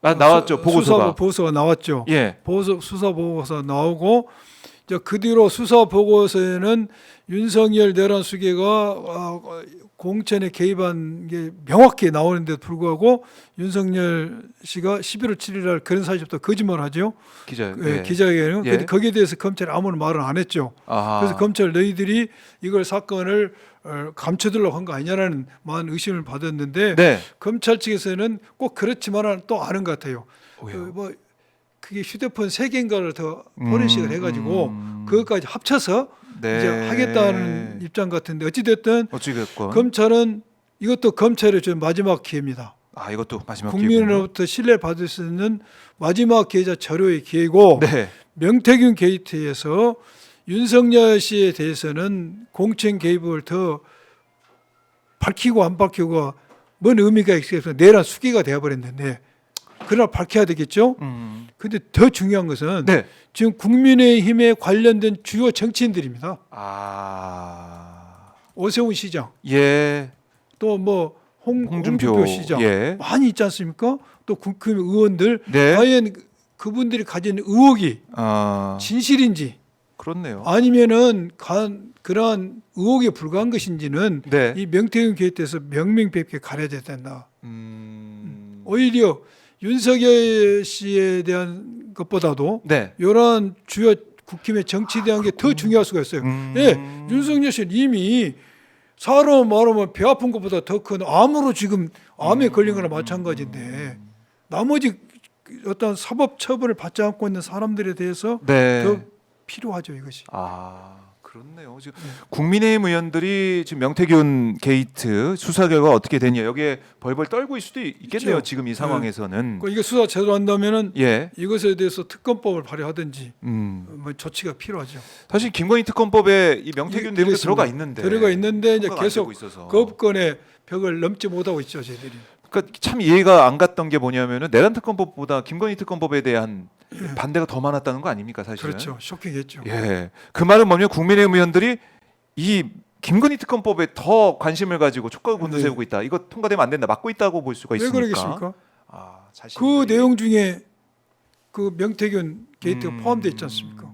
나왔죠. 보고서가.
보고서가 나왔죠.
예.
수사 보고서 나오고 이제 그 뒤로 수사 보고서에는 윤석열 내란 수계가 공천에 개입한 게 명확히 나오는데도 불구하고 윤석열 씨가 11월 7일 날 그런 사실부터 거짓말하죠. 기자회견은.
예.
근데 거기에 대해서 검찰이 아무런 말을 안 했죠.
아하.
그래서 검찰 너희들이 이걸 사건을 감춰두려고 한 거 아니냐라는 많은 의심을 받았는데
네.
검찰 측에서는 꼭 그렇지만은 또 아는 것 같아요.
왜요?
뭐 그게 휴대폰 3개인가를 더 포렌식을 해가지고 그것까지 합쳐서
네.
이제 하겠다는 입장 같은데 어찌됐든
어찌됐건
검찰은 이것도 검찰의 좀 마지막 기회입니다.
이것도 마지막 기회군요.
국민으로부터 신뢰를 받을 수 있는 마지막 기회자 절호의 기회고
네.
명태균 게이트에서 윤석열 씨에 대해서는 공천 개입을 더 밝히고 안 밝히고가 뭔 의미가 있겠어요. 내란 수기가 되어버렸는데 그러나 밝혀야 되겠죠. 근데 더 중요한 것은
네.
지금 국민의힘에 관련된 주요 정치인들입니다. 오세훈 시장,
예.
또 뭐 홍준표 시장
예.
많이 있지 않습니까? 또 국힘 의원들
네.
과연 그분들이 가진 의혹이 진실인지
그렇네요.
아니면은 그러한 의혹에 불과한 것인지는
네.
이 명태균 게이트에서 명명백백 가려져야 된다.
음.
오히려 윤석열 씨에 대한 것보다도
네.
이러한 주요 국힘의 정치에 대한 게 더 중요할 수가 있어요. 예, 윤석열 씨는 이미 사람 말하면 배 아픈 것보다 더 큰 암으로 지금 암에 걸린 거나 마찬가지인데 나머지 어떤 사법 처벌을 받지 않고 있는 사람들에 대해서
네.
더 필요하죠 이것이.
그렇네요. 지금 국민의힘 의원들이 지금 명태균 게이트 수사 결과 어떻게 되냐 여기에 벌벌 떨고 있을 수도 있겠네요.
그렇죠.
지금 이 상황에서는.
이게 수사 제대로 한다면은
예.
이것에 대해서 특검법을 발의하든지
뭐
조치가 필요하죠.
사실 김건희 특검법에 이 명태균 내용이
이랬습니다.
들어가 있는데
이제
통과가 안
계속
되고 있어서.
거부권의 벽을 넘지 못하고 있죠 저희들이.
그러니까 참 이해가 안 갔던 게 뭐냐면은 내란 특검법보다 김건희 특검법에 대한 반대가 더 많았다는 거 아닙니까 사실은?
그렇죠. 쇼킹했죠.
예. 그 말은 뭐냐면 국민의힘 의원들이 이 김건희 특검법에 더 관심을 가지고 촉각을
네.
곤두세우고 있다. 이거 통과되면 안 된다. 막고 있다고 볼 수가
왜
있습니까?
그러겠습니까?
아,
그 내용 중에 그 명태균 게이트가 포함되어 있지 않습니까?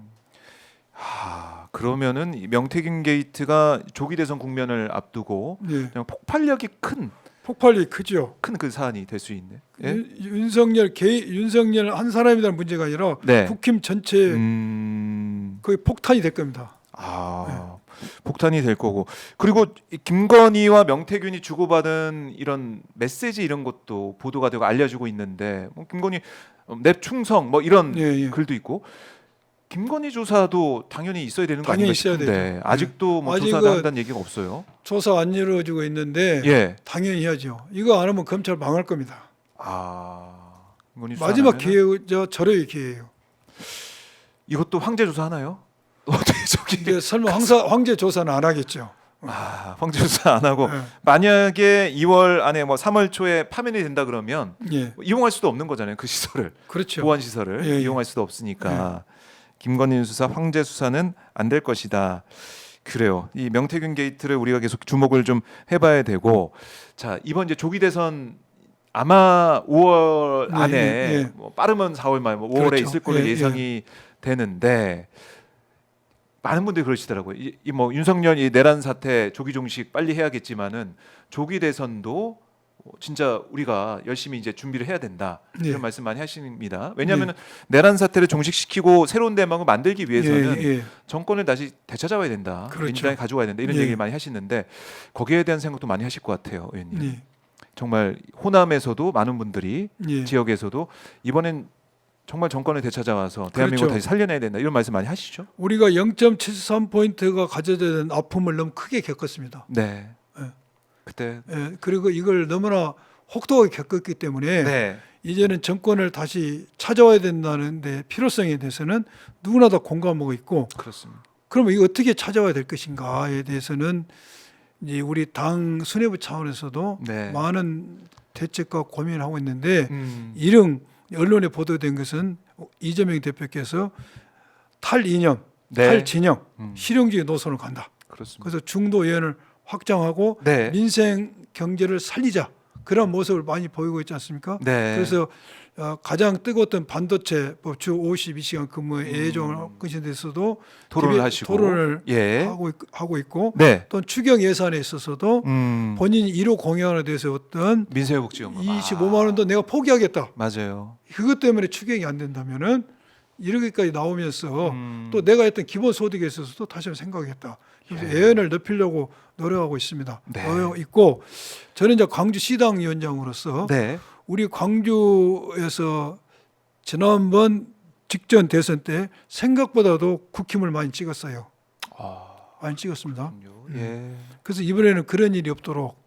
그러면은 이 명태균 게이트가 조기 대선 국면을 앞두고
네.
그냥 폭발력이 큰
폭발력이 크죠.
그 사안이 될 수 있네. 예?
윤석열 한 사람이라는 문제가 아니라
네.
국힘 전체 거의 폭탄이 될 겁니다.
폭탄이 될 거고, 그리고 이 김건희와 명태균이 주고받은 이런 메시지 이런 것도 보도가 되고 알려지고 있는데, 뭐 김건희 랩 충성 뭐 이런
예.
글도 있고, 김건희 조사도 당연히 있어야 되는 거
당연히
아닌가
있어야
싶은데
되죠.
아직도 뭐
아직은
조사를 한다는 얘기가 없어요.
조사 안 이루어지고 있는데
예.
당연히 해야죠. 이거 안 하면 검찰 망할 겁니다.
김건희
마지막
수사하면은
기회, 절호의 기회예요.
이것도 황제 조사 하나요? 어떻게 저기
이제 설마 황제 조사는 안 하겠죠.
황제 조사 안 하고
예.
만약에 2월 안에 뭐 3월 초에 파면이 된다 그러면
예.
이용할 수도 없는 거잖아요. 그 시설을.
그렇죠.
보안 시설을
예.
이용할 수도 없으니까 김건희 수사, 황제 수사는 안 될 것이다. 그래요. 이 명태균 게이트를 우리가 계속 주목을 좀 해봐야 되고, 자 이번 이제 조기 대선 아마 5월
네,
안에
예.
뭐 빠르면 4월 말, 뭐 5월에
그렇죠.
있을 걸로
예,
예상이 되는데 많은 분들이 그러시더라고요. 이 뭐 윤석열 이 내란 사태 조기 종식 빨리 해야겠지만은 조기 대선도 진짜 우리가 열심히 이제 준비를 해야 된다.
네.
이런 말씀 많이 하십니다. 왜냐하면 내란 사태를 종식시키고 새로운 대망을 만들기 위해서는
예.
정권을 다시 되찾아와야 된다.
그렇죠.
민주당이 가져와야 된다. 이런
예.
얘기를 많이 하시는데 거기에 대한 생각도 많이 하실 것 같아요, 의원님.
예.
정말 호남에서도 많은 분들이
예.
지역에서도 이번엔 정말 정권을 되찾아와서 대한민국을
그렇죠.
다시 살려내야 된다. 이런 말씀 많이 하시죠?
우리가 0.73포인트가 가져야 되는 아픔을 너무 크게 겪었습니다.
네.
예.
그때
예. 그리고 이걸 너무나 혹독하게 겪었기 때문에
네.
이제는 정권을 다시 찾아와야 된다는 데 필요성에 대해서는 누구나 다 공감하고 있고,
그렇습니다.
그러면 이거 어떻게 찾아와야 될 것인가에 대해서는 이제 우리 당 수뇌부 차원에서도
네.
많은 대책과 고민을 하고 있는데,
이름
언론에 보도된 것은 이재명 대표께서 탈이념,
네.
탈진영, 실용주의 노선을 간다.
그렇습니다.
그래서 중도 예언을 확장하고
네.
민생 경제를 살리자, 그런 모습을 많이 보이고 있지 않습니까?
네.
그래서 가장 뜨거웠던 반도체 주 52시간 근무의 예정 것에 대해서도
토론을 하시고
토론을
예.
하고 있고,
네.
또 추경 예산에 있어서도 본인이 1호 공약에 대해서 어떤
민생회복지원금
25만 원도 내가 포기하겠다.
맞아요.
그것 때문에 추경이 안 된다면은 이렇게까지 나오면서
음.
또 내가 했던 기본소득에 있어서도 다시 한번 생각하겠다. 그래서 예언을 넓히려고 노력하고 있습니다.
네.
노력하고 있고, 저는 이제 광주 시당 위원장으로서
네.
우리 광주에서 지난번 직전 대선 때 생각보다도 국힘을 많이 찍었어요. 많이 찍었습니다.
예.
그래서 이번에는 그런 일이 없도록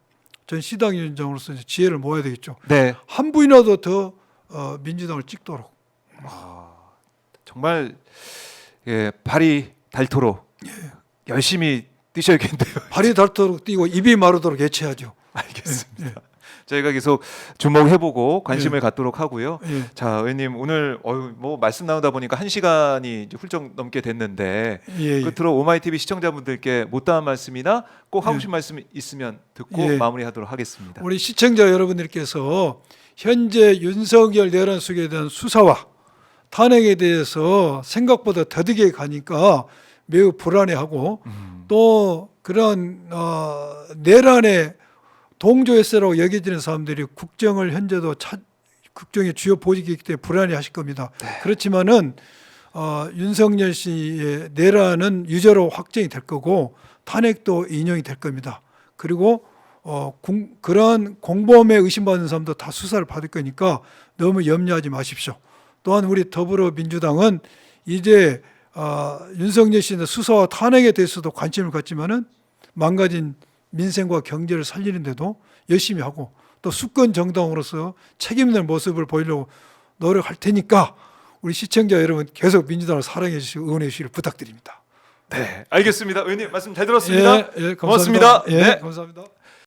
전 시당 위원장으로서 이제 지혜를 모아야 되겠죠.
네.
한 분이라도 더 민주당을 찍도록.
정말 예, 발이 닳도록 열심히 뛰셔야겠는데요.
발이 닳도록 뛰고 입이 마르도록 예치하죠.
알겠습니다. 저희가 계속 주목해보고 관심을 갖도록 하고요.
예.
자, 의원님 오늘 뭐 말씀 나누다 보니까 1시간이 이제 훌쩍 넘게 됐는데
예.
끝으로 오마이TV 시청자분들께 못다한 말씀이나 꼭 하고 싶은 말씀 있으면 듣고
예.
마무리하도록 하겠습니다.
우리 시청자 여러분들께서 현재 윤석열 내란 속에 대한 수사와 탄핵에 대해서 생각보다 더디게 가니까 매우 불안해하고 또 그런 내란에 동조했어라고 여겨지는 사람들이 국정을 현재도 국정의 주요 보직이기 때문에 불안해하실 겁니다. 그렇지만은 윤석열 씨의 내란은 유죄로 확정이 될 거고 탄핵도 인용이 될 겁니다. 그리고 그런 공범에 의심받는 사람도 다 수사를 받을 거니까 너무 염려하지 마십시오. 또한 우리 더불어민주당은 이제 윤석열 씨의 수사와 탄핵에 대해서도 관심을 갖지만은 망가진 민생과 경제를 살리는데도 열심히 하고 또 수권 정당으로서 책임 있는 모습을 보이려고 노력할 테니까 우리 시청자 여러분 계속 민주당을 사랑해 주시고 응원해 주시길 부탁드립니다.
네, 알겠습니다. 의원님 말씀 잘 들었습니다.
예, 감사합니다.
고맙습니다.
예,
네.
감사합니다.